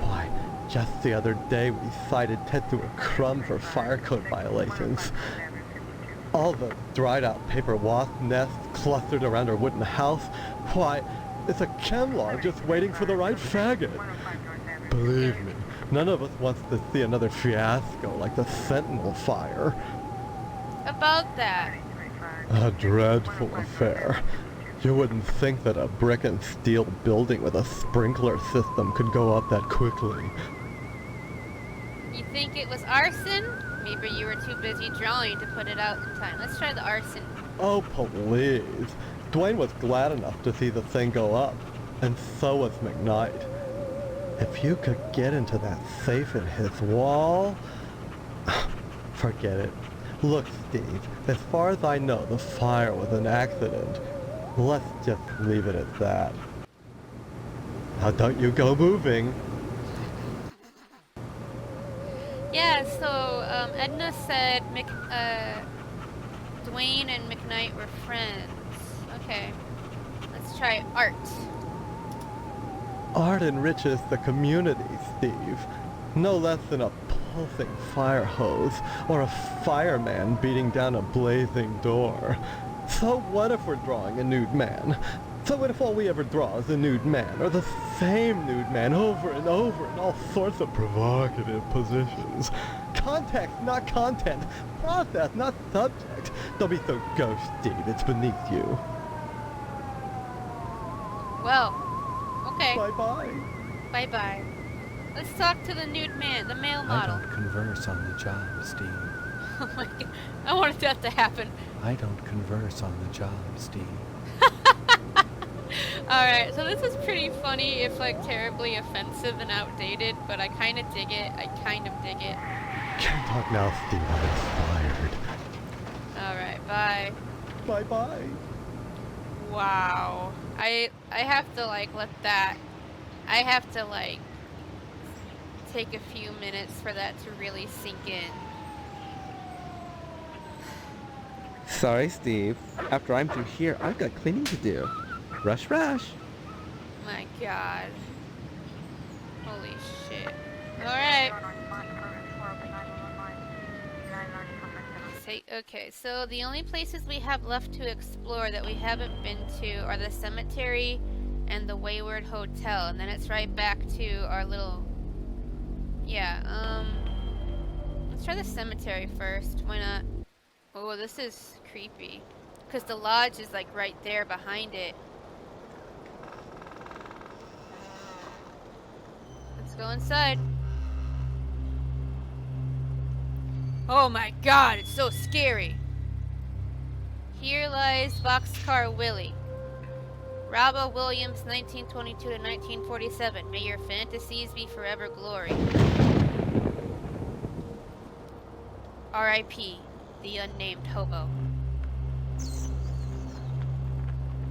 Why, just the other day we cited Tetsuo Crumb for fire code violations. All the dried out paper wasp nests clustered around our wooden house, why, it's a chemlog just waiting for the right faggot. Believe me, none of us wants to see another fiasco like the Sentinel fire. About that. A dreadful affair. You wouldn't think that a brick and steel building with a sprinkler system could go up that quickly. You think it was arson? Maybe you were too busy drawing to put it out in time. Let's try the arson. Oh, please. Dwayne was glad enough to see the thing go up, and so was McKnight. If you could get into that safe in his wall... Forget it. Look, Steve, as far as I know, the fire was an accident. Let's just leave it at that. Now don't you go moving. Yeah, so Edna said Dwayne and McKnight were friends. Okay, let's try art. Art enriches the community, Steve. No less than a pulsing fire hose or a fireman beating down a blazing door. So what if we're drawing a nude man? So what if all we ever draw is a nude man, or the same nude man over and over in all sorts of provocative positions? Context, not content. Process, not subject. Don't be so gauche, Steve. It's beneath you. Well, okay. Bye-bye. Bye-bye. Let's talk to the nude man, the male model. I don't converse on the job, Steve. Oh my god. I wanted that to happen. I don't converse on the job, Steve. Alright, so this is pretty funny, if like terribly offensive and outdated, but I kind of dig it. I kind of dig it. Can't talk now, Steve. I'm inspired. Alright, bye. Bye-bye. Wow. I have to like let that. I have to like take a few minutes for that to really sink in. Sorry, Steve. After I'm through here, I've got cleaning to do. Rush, rush. My God. Holy shit. Alright. Okay, so the only places we have left to explore that we haven't been to are the cemetery and the Wayward Hotel, and then it's right back to our little... Yeah, let's try the cemetery first. Why not? Oh, this is creepy. Because the lodge is like right there behind it. Let's go inside. Oh my God, it's so scary. Here lies Boxcar Willie. Robba Williams, 1922 to 1947. May your fantasies be forever glory. R.I.P. the unnamed hobo.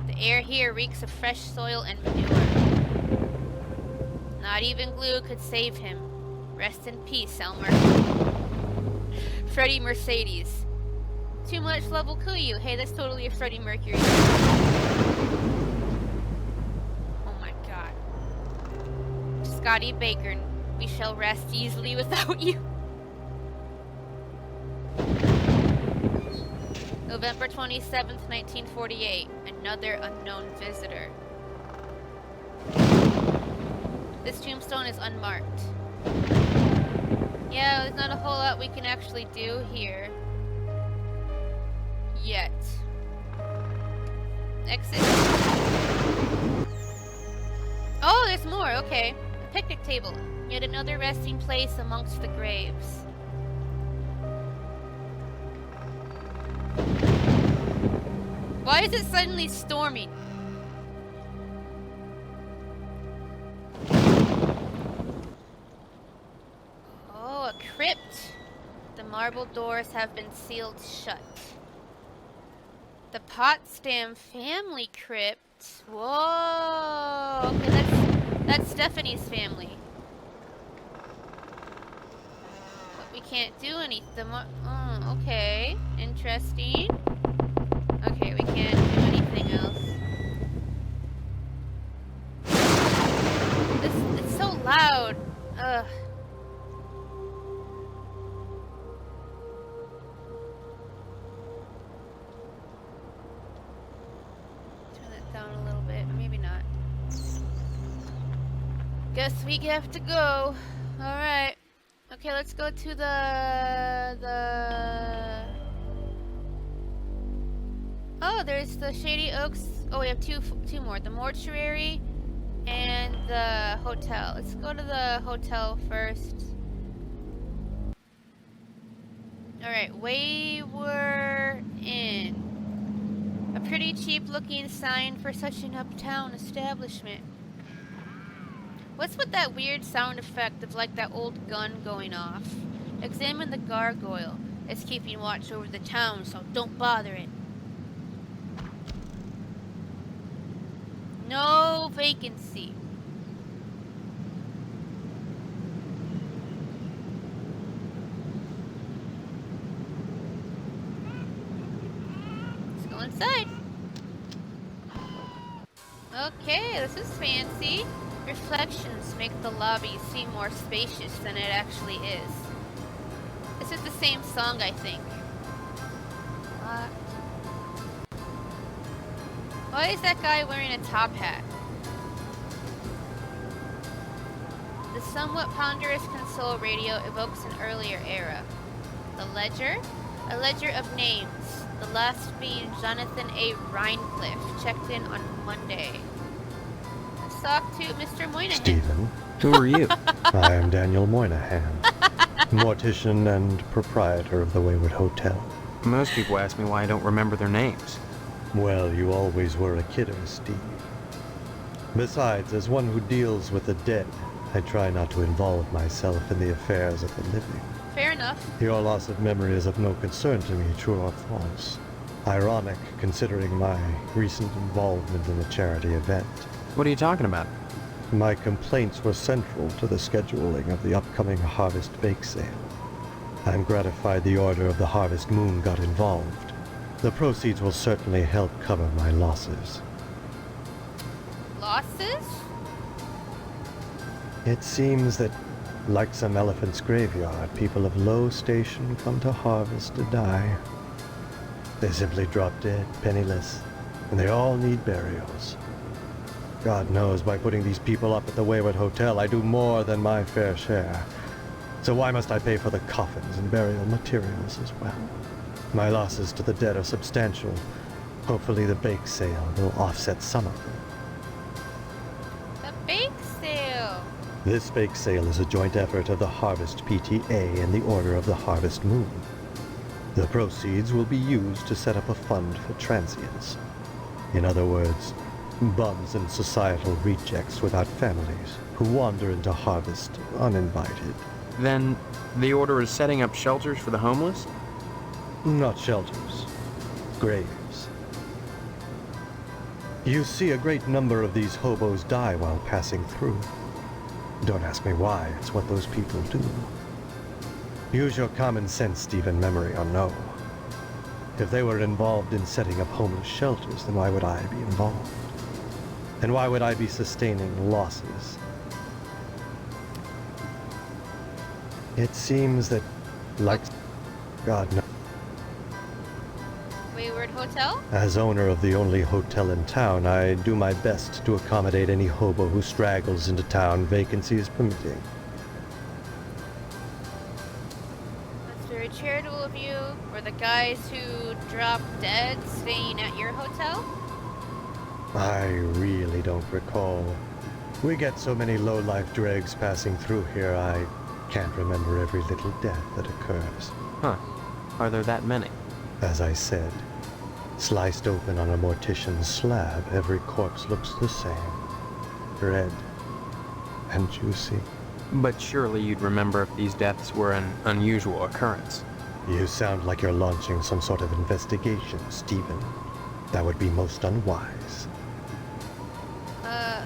The air here reeks of fresh soil and manure. Not even glue could save him. Rest in peace, Elmer. Freddie Mercedes. Too much love will kill you. Hey, that's totally a Freddie Mercury. Oh my God. Scotty Baker, we shall rest easily without you. November 27th, 1948. Another unknown visitor. This tombstone is unmarked. Yeah, there's not a whole lot we can actually do here. Yet. Exit. Oh, there's more, okay. A picnic table. Yet another resting place amongst the graves. Why is it suddenly storming? Oh, a crypt. The marble doors have been sealed shut. The Potsdam family crypt. Whoa. Okay, that's Stephanie's family. But we can't do anything. Oh, okay. Interesting. Okay, we can't do anything else. It's so loud. Ugh. Turn that down a little bit. Maybe not. Guess we have to go. Alright. Okay, let's go to the... Oh, there's the Shady Oaks. Oh, we have two more. The mortuary and the hotel. Let's go to the hotel first. Alright, Wayward Inn. A pretty cheap looking sign for such an uptown establishment. What's with that weird sound effect of like that old gun going off? Examine the gargoyle. It's keeping watch over the town, so don't bother it. No vacancy. Let's go inside. Okay, this is fancy. Reflections make the lobby seem more spacious than it actually is. This is the same song, I think. Why is that guy wearing a top hat? The somewhat ponderous console radio evokes an earlier era. The ledger? A ledger of names. The last being Jonathan A. Rhinecliffe, checked in on Monday. Let's talk to Mr. Moynihan. Stephen. Who are you? I am Daniel Moynihan, mortician and proprietor of the Wayward Hotel. Most people ask me why I don't remember their names. Well, you always were a kidder, Steve. Besides, as one who deals with the dead, I try not to involve myself in the affairs of the living. Fair enough. Your loss of memory is of no concern to me, true or false. Ironic, considering my recent involvement in a charity event. What are you talking about? My complaints were central to the scheduling of the upcoming Harvest Bake Sale. I'm gratified the Order of the Harvest Moon got involved. The proceeds will certainly help cover my losses. Losses? It seems that, like some elephant's graveyard, people of low station come to harvest to die. They simply drop dead, penniless, and they all need burials. God knows, by putting these people up at the Wayward Hotel, I do more than my fair share. So why must I pay for the coffins and burial materials as well? My losses to the dead are substantial. Hopefully the bake sale will offset some of them. The bake sale! This bake sale is a joint effort of the Harvest PTA and the Order of the Harvest Moon. The proceeds will be used to set up a fund for transients. In other words, bums and societal rejects without families who wander into harvest uninvited. Then, the Order is setting up shelters for the homeless? Not shelters. Graves. You see a great number of these hobos die while passing through. Don't ask me why, it's what those people do. Use your common sense, Stephen, memory or no. If they were involved in setting up homeless shelters, then why would I be involved? And why would I be sustaining losses? It seems that, like God knows, Wayward Hotel? as owner of the only hotel in town, I do my best to accommodate any hobo who straggles into town, vacancies permitting. That's very charitable of you. Were the guys who dropped dead staying at your hotel? I really don't recall. We get so many low-life dregs passing through here, I can't remember every little death that occurs. Huh. Are there that many? As I said, sliced open on a mortician's slab, every corpse looks the same. Red and juicy. But surely you'd remember if these deaths were an unusual occurrence. You sound like you're launching some sort of investigation, Stephen. That would be most unwise.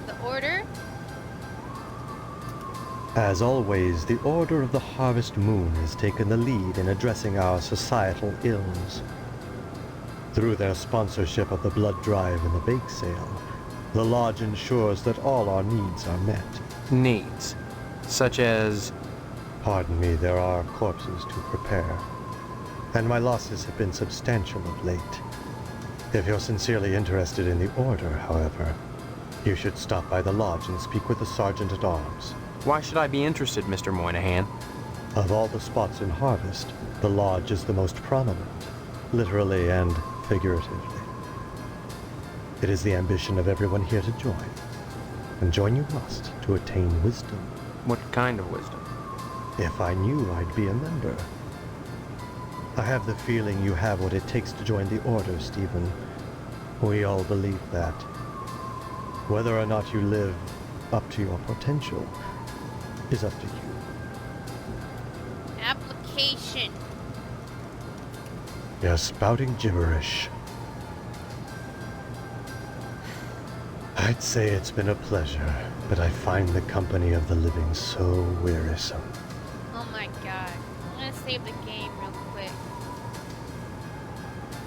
The Order? As always, the Order of the Harvest Moon has taken the lead in addressing our societal ills. Through their sponsorship of the blood drive and the bake sale, the Lodge ensures that all our needs are met. Needs? Such as? Pardon me, there are corpses to prepare. And my losses have been substantial of late. If you're sincerely interested in the Order, however, you should stop by the Lodge and speak with the Sergeant-at-Arms. Why should I be interested, Mr. Moynihan? Of all the spots in Harvest, the Lodge is the most prominent, literally and figuratively. It is the ambition of everyone here to join, and join you must to attain wisdom. What kind of wisdom? If I knew, I'd be a member. I have the feeling you have what it takes to join the Order, Stephen. We all believe that. Whether or not you live up to your potential is up to you. Application. You're spouting gibberish. I'd say it's been a pleasure, but I find the company of the living so wearisome. Oh my god. I'm gonna save the game real quick.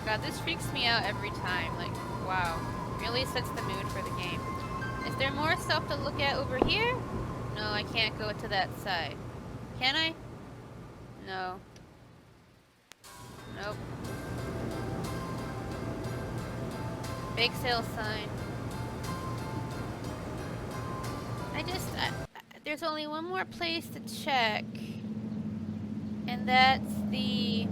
God, this freaks me out every time. Like, wow. Really sets the mood for the game. Is there more stuff to look at over here? No, I can't go to that side. Can I? No. Nope. Bake sale sign. There's only one more place to check. And that's the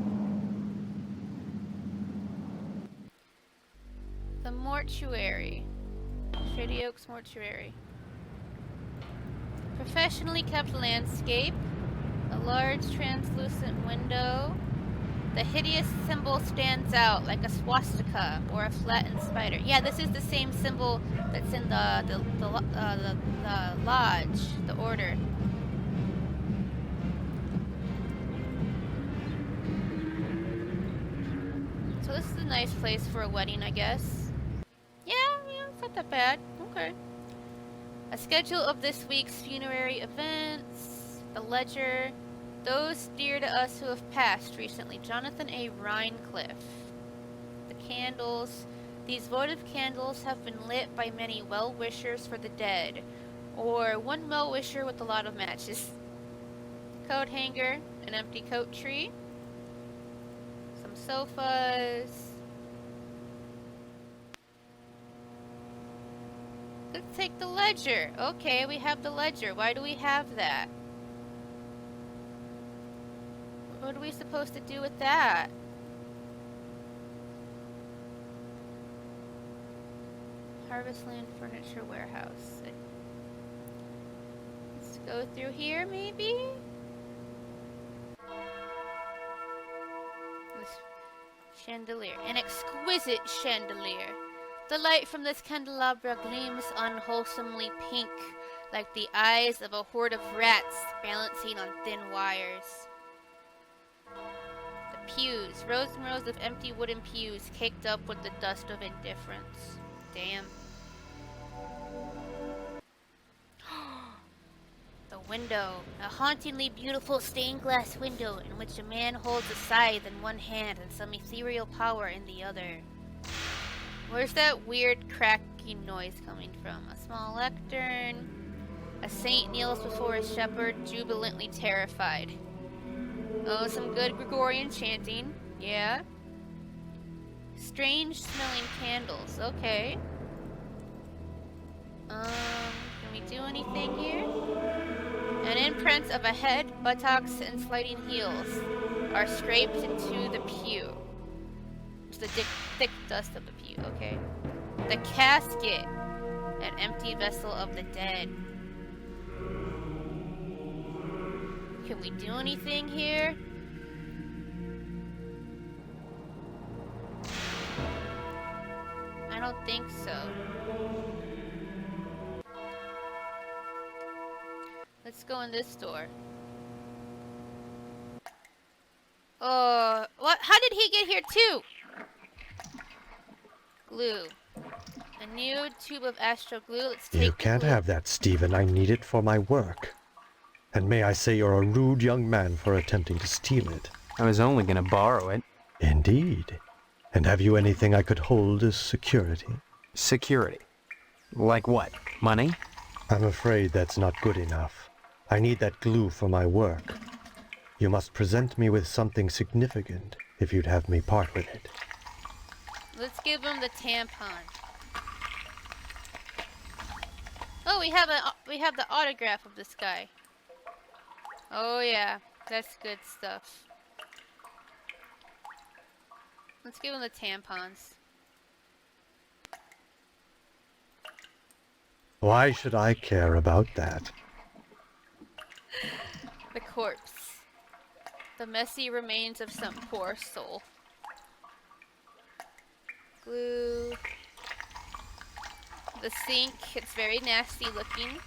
mortuary. Shady Oaks Mortuary. Professionally kept landscape. A large translucent window. The hideous symbol stands out like a swastika or a flattened spider. Yeah, this is the same symbol that's in the lodge, the Order. So this is a nice place for a wedding, I guess. Yeah, it's not that bad. Okay. A schedule of this week's funerary events. The ledger. Those dear to us who have passed recently. Jonathan A. Rhinecliffe. The candles. These votive candles have been lit by many well-wishers for the dead. Or one well-wisher with a lot of matches. Coat hanger. An empty coat tree. Some sofas. Let's take the ledger. Okay, we have the ledger. Why do we have that? What are we supposed to do with that? Harvestland Furniture Warehouse. Let's go through here, maybe? This chandelier. An exquisite chandelier. The light from this candelabra gleams unwholesomely pink, like the eyes of a horde of rats balancing on thin wires. The pews. Rows and rows of empty wooden pews caked up with the dust of indifference. Damn. The window. A hauntingly beautiful stained glass window in which a man holds a scythe in one hand and some ethereal power in the other. Where's that weird cracking noise coming from? A small lectern. A saint kneels before a shepherd, jubilantly terrified. Oh, some good Gregorian chanting. Yeah. Strange smelling candles. Okay. Can we do anything here? An imprint of a head, buttocks, and sliding heels are scraped into the pew. It's the thick dust of the pew. Okay. The casket. An empty vessel of the dead. Can we do anything here? I don't think so. Let's go in this door. What? How did he get here too? Glue. A new tube of astro glue. Let's take You the can't glue. have that, Stephen. I need it for my work. And may I say you're a rude young man for attempting to steal it. I was only gonna borrow it. Indeed. And have you anything I could hold as security? Security? Like what? Money? I'm afraid that's not good enough. I need that glue for my work. You must present me with something significant if you'd have me part with it. Let's give him the tampon. Oh, we have the autograph of this guy. Oh yeah, that's good stuff. Let's give him the tampons. Why should I care about that? The corpse. The messy remains of some poor soul. Glue. The sink, it's very nasty looking.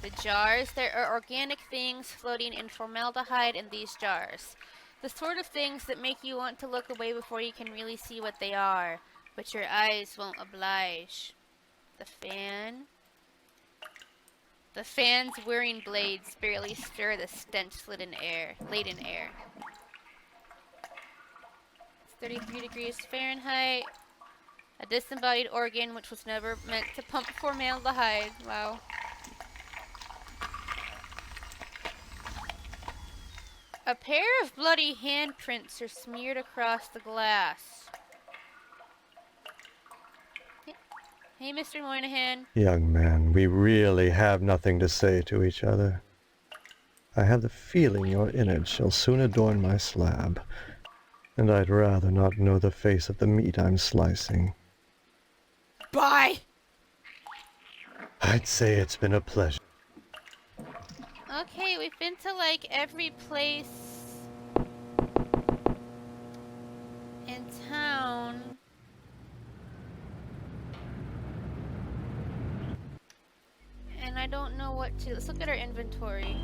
The jars, there are organic things floating in formaldehyde in these jars. The sort of things that make you want to look away before you can really see what they are, but your eyes won't oblige. The fan. The fan's whirring blades barely stir the stench-laden air. It's 33 degrees Fahrenheit. A disembodied organ which was never meant to pump formaldehyde. Wow. A pair of bloody handprints are smeared across the glass. Hey, Mr. Moynihan. Young man, we really have nothing to say to each other. I have the feeling your innards shall soon adorn my slab, and I'd rather not know the face of the meat I'm slicing. Bye! I'd say it's been a pleasure. Okay, we've been to like every place in town. And I don't know what to. Let's look at our inventory.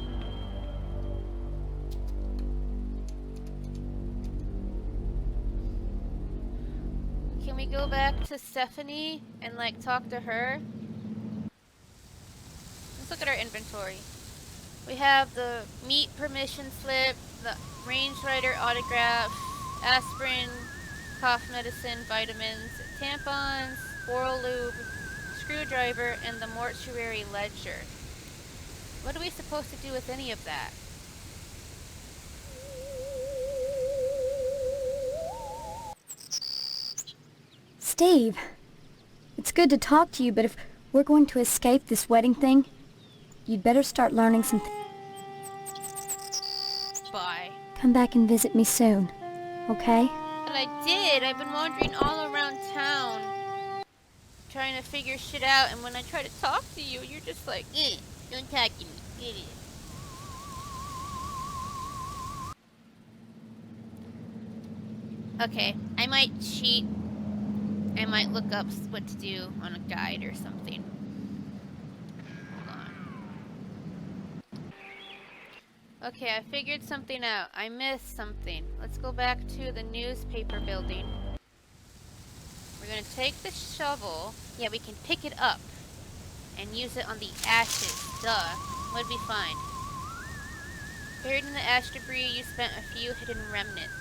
we go back to Stephanie and like talk to her? Let's look at our inventory. We have the meat permission slip, the range rider autograph, aspirin, cough medicine, vitamins, tampons, oral lube, screwdriver, and the mortuary ledger. What are we supposed to do with any of that? Steve, it's good to talk to you, but if we're going to escape this wedding thing, you'd better start learning some Bye. Come back and visit me soon, okay? But I did. I've been wandering all around town trying to figure shit out, and when I try to talk to you, you're just like, don't talk to me, idiot. Okay, I might cheat. I might look up what to do on a guide or something. Hold on. Okay, I figured something out. I missed something. Let's go back to the newspaper building. We're gonna take the shovel. Yeah, we can pick it up and use it on the ashes. Duh. Would be fine. Buried in the ash debris, you spent a few hidden remnants.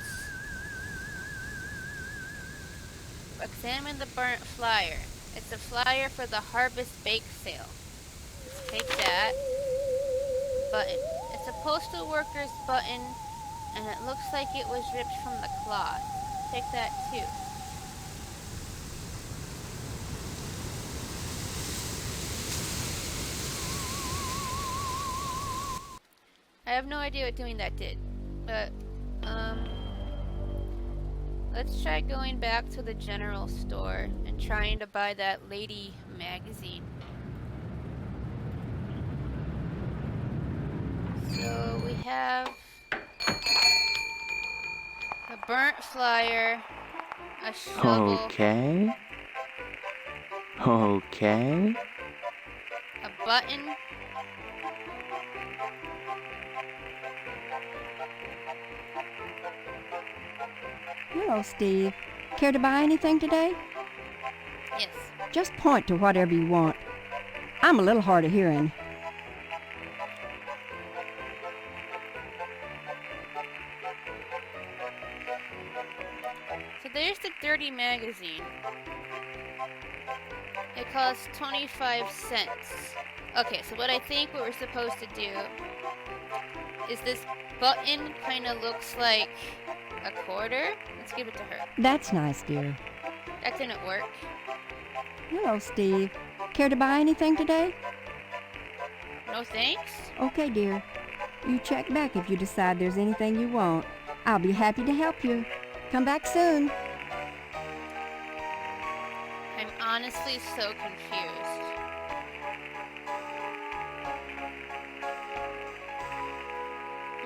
Examine the burnt flyer. It's a flyer for the Harvest Bake Sale. Let's take that. Button. It's a postal worker's button, and it looks like it was ripped from the cloth. Take that too. I have no idea what doing that did, but, let's try going back to the general store and trying to buy that lady magazine. So we have a burnt flyer, a shovel, Okay. Okay. a button, Hello, Steve. Care to buy anything today? yes. Just point to whatever you want. I'm a little hard of hearing. So there's the dirty magazine. It costs 25 cents. Okay, so what I think what we're supposed to do is this button kind of looks like a quarter. Let's give it to her. That's nice, dear. That didn't work. Hello, Steve. Care to buy anything today? No thanks. Okay, dear. You check back if you decide there's anything you want. I'll be happy to help you. Come back soon. I'm honestly so confused.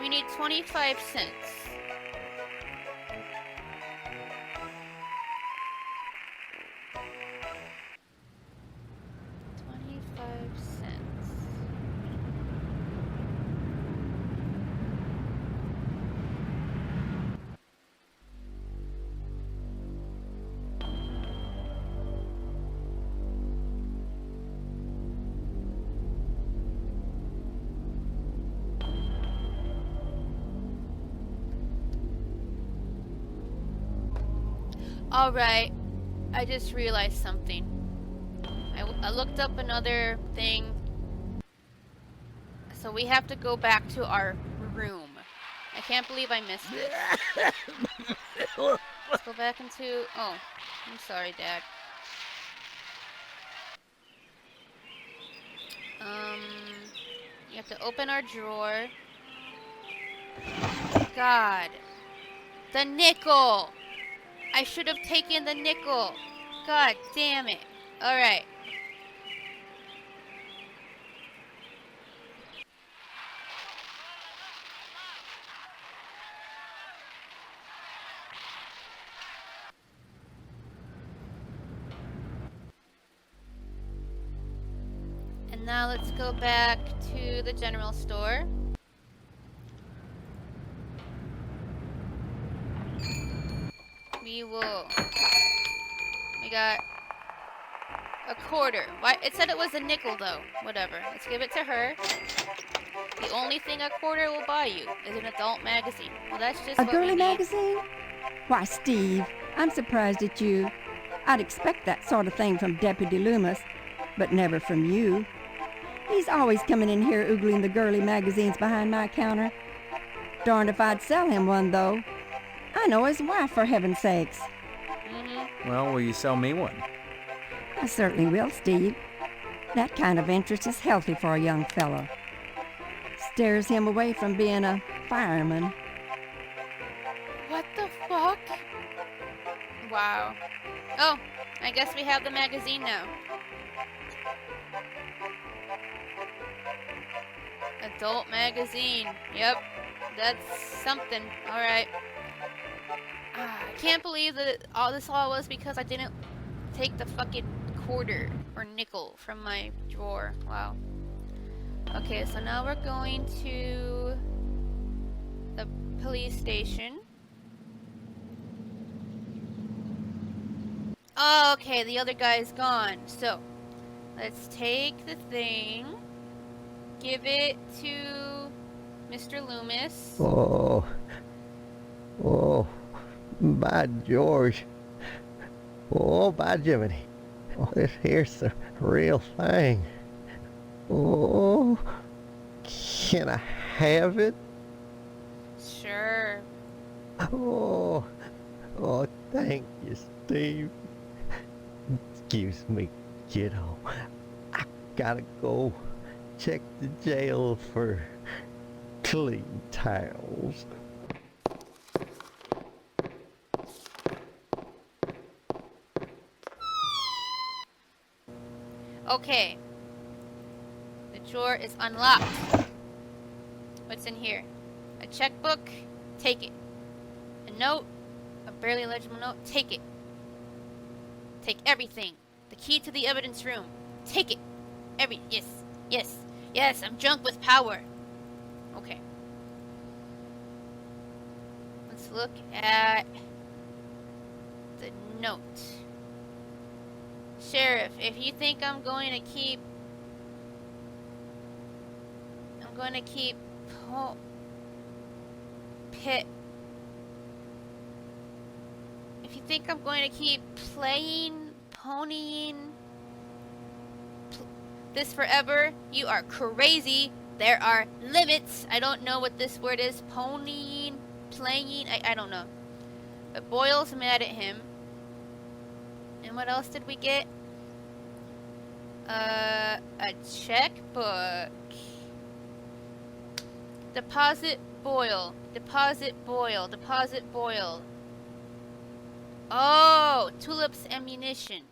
We need 25 cents. Alright, I just realized something. I looked up another thing. So we have to go back to our room. I can't believe I missed this. Let's go back into... Oh, I'm sorry, Dad. You have to open our drawer. God. The nickel! I should have taken the nickel. God damn it. Alright. And now let's go back to the general store. We will We got a quarter. Why? It said it was a nickel, though. Whatever. Let's give it to her. The only thing a quarter will buy you is an adult magazine. Well, that's just A what girly we need. magazine? Why, Steve, I'm surprised at you. I'd expect that sort of thing from Deputy Loomis, but never from you. He's always coming in here oogling the girly magazines behind my counter. Darned if I'd sell him one, though. I know his wife, for heaven's sakes. Well, will you sell me one? I certainly will, Steve. That kind of interest is healthy for a young fellow. Stares him away from being a fireman. What the fuck? Wow. Oh, I guess we have the magazine now. Adult magazine. Yep. That's something. Alright. I can't believe that all this was because I didn't take the fucking quarter or nickel from my drawer. Wow. Okay, so now we're going to the police station. Oh, okay, the other guy's gone. So, let's take the thing, give it to Mr. Loomis. Oh, by George. Oh, by Jiminy. Oh, this here's the real thing. Oh, can I have it? Sure. Oh, thank you, Steve. Excuse me, kiddo. I gotta go check the jail for clean towels. Okay. The drawer is unlocked. What's in here? A checkbook? Take it. A note? A barely legible note? Take it. Take everything. The key to the evidence room. Take it. Yes, I'm drunk with power. Okay. Let's look at the note. Sheriff, if you think I'm going to keep if you think I'm going to keep ponying this forever, you are crazy. There are limits. I don't know what this word is. Ponying, playing, I don't know. But Boyle's mad at him. And what else did we get? A checkbook. Deposit Boyle. Deposit Boyle. Deposit Boyle. Oh, Tulip's ammunition.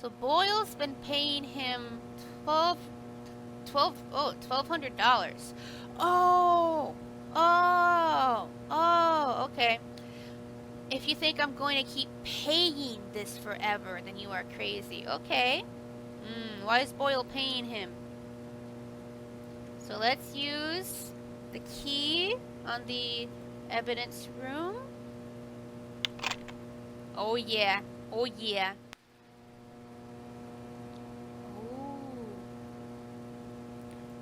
So Boyle's been paying him $1,200. Oh, okay. If you think I'm going to keep paying this forever, then you are crazy. Okay. Why is Boyle paying him? So let's use the key on the evidence room. Oh yeah. Oh yeah. Ooh.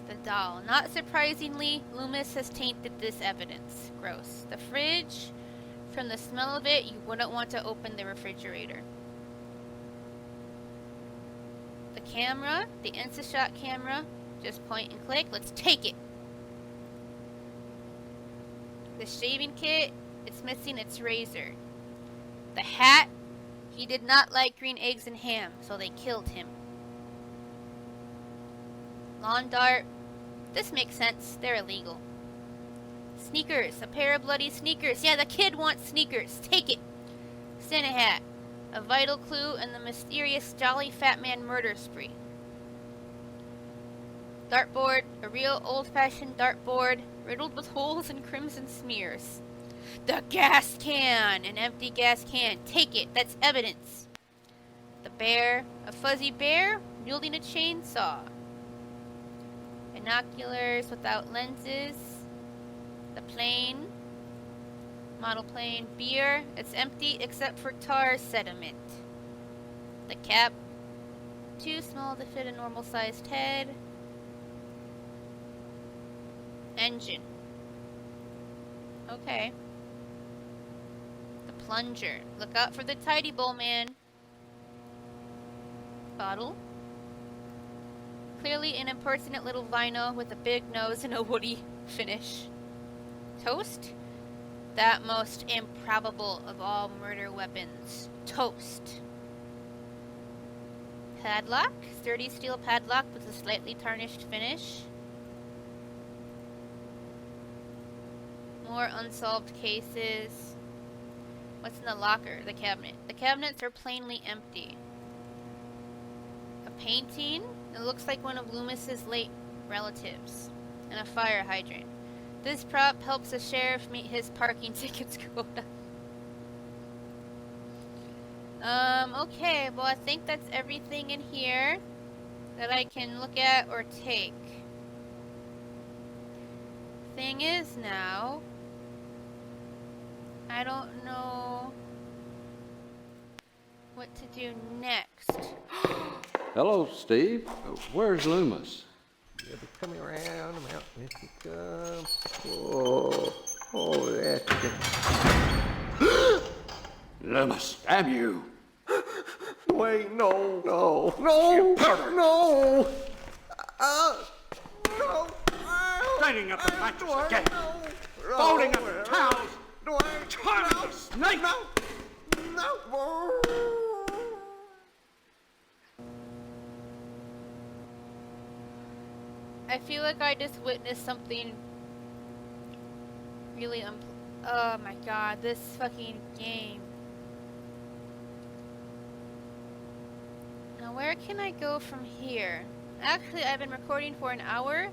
The doll. Not surprisingly, Loomis has tainted this evidence. Gross. The fridge. From the smell of it, you wouldn't want to open the refrigerator. The camera, the Insta-Shot camera, just point and click. Let's take it. The shaving kit, it's missing its razor. The hat, he did not like green eggs and ham, so they killed him. Lawn dart, this makes sense. They're illegal. Sneakers, a pair of bloody sneakers. Yeah, the kid wants sneakers. Take it. Santa hat, a vital clue in the mysterious Jolly Fat Man murder spree. Dartboard, a real old-fashioned dartboard, riddled with holes and crimson smears. The gas can, an empty gas can. Take it. That's evidence. The bear, a fuzzy bear wielding a chainsaw. Binoculars without lenses. The plane, model plane, beer, it's empty except for tar sediment. The cap, too small to fit a normal-sized head. Engine. Okay. The plunger. Look out for the tidy bowl man. Bottle. Clearly an impertinent little vino with a big nose and a woody finish. Toast. That most improbable of all murder weapons. Toast. Padlock. Sturdy steel padlock with a slightly tarnished finish. More unsolved cases. What's in the locker? The cabinet. The cabinets are plainly empty. A painting. It looks like one of Loomis's late relatives. And a fire hydrant. This prop helps the sheriff meet his parking tickets quota. Okay, well I think that's everything in here that I can look at or take. Thing is now, I don't know what to do next. Hello, Steve. Where's Loomis? You'll be coming around the mountain if you come. Oh, that's good. Loomis, damn you! Wait, no, no, no, no! No! Banging up the mattress again! Folding up the towels! Charming snake! No! I feel like I just witnessed something really oh my god, this fucking game. Now where can I go from here? Actually, I've been recording for an hour,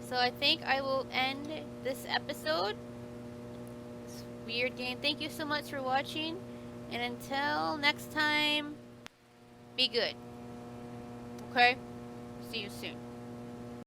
so I think I will end this episode. This weird game. Thank you so much for watching, and until next time, be good. Okay? See you soon.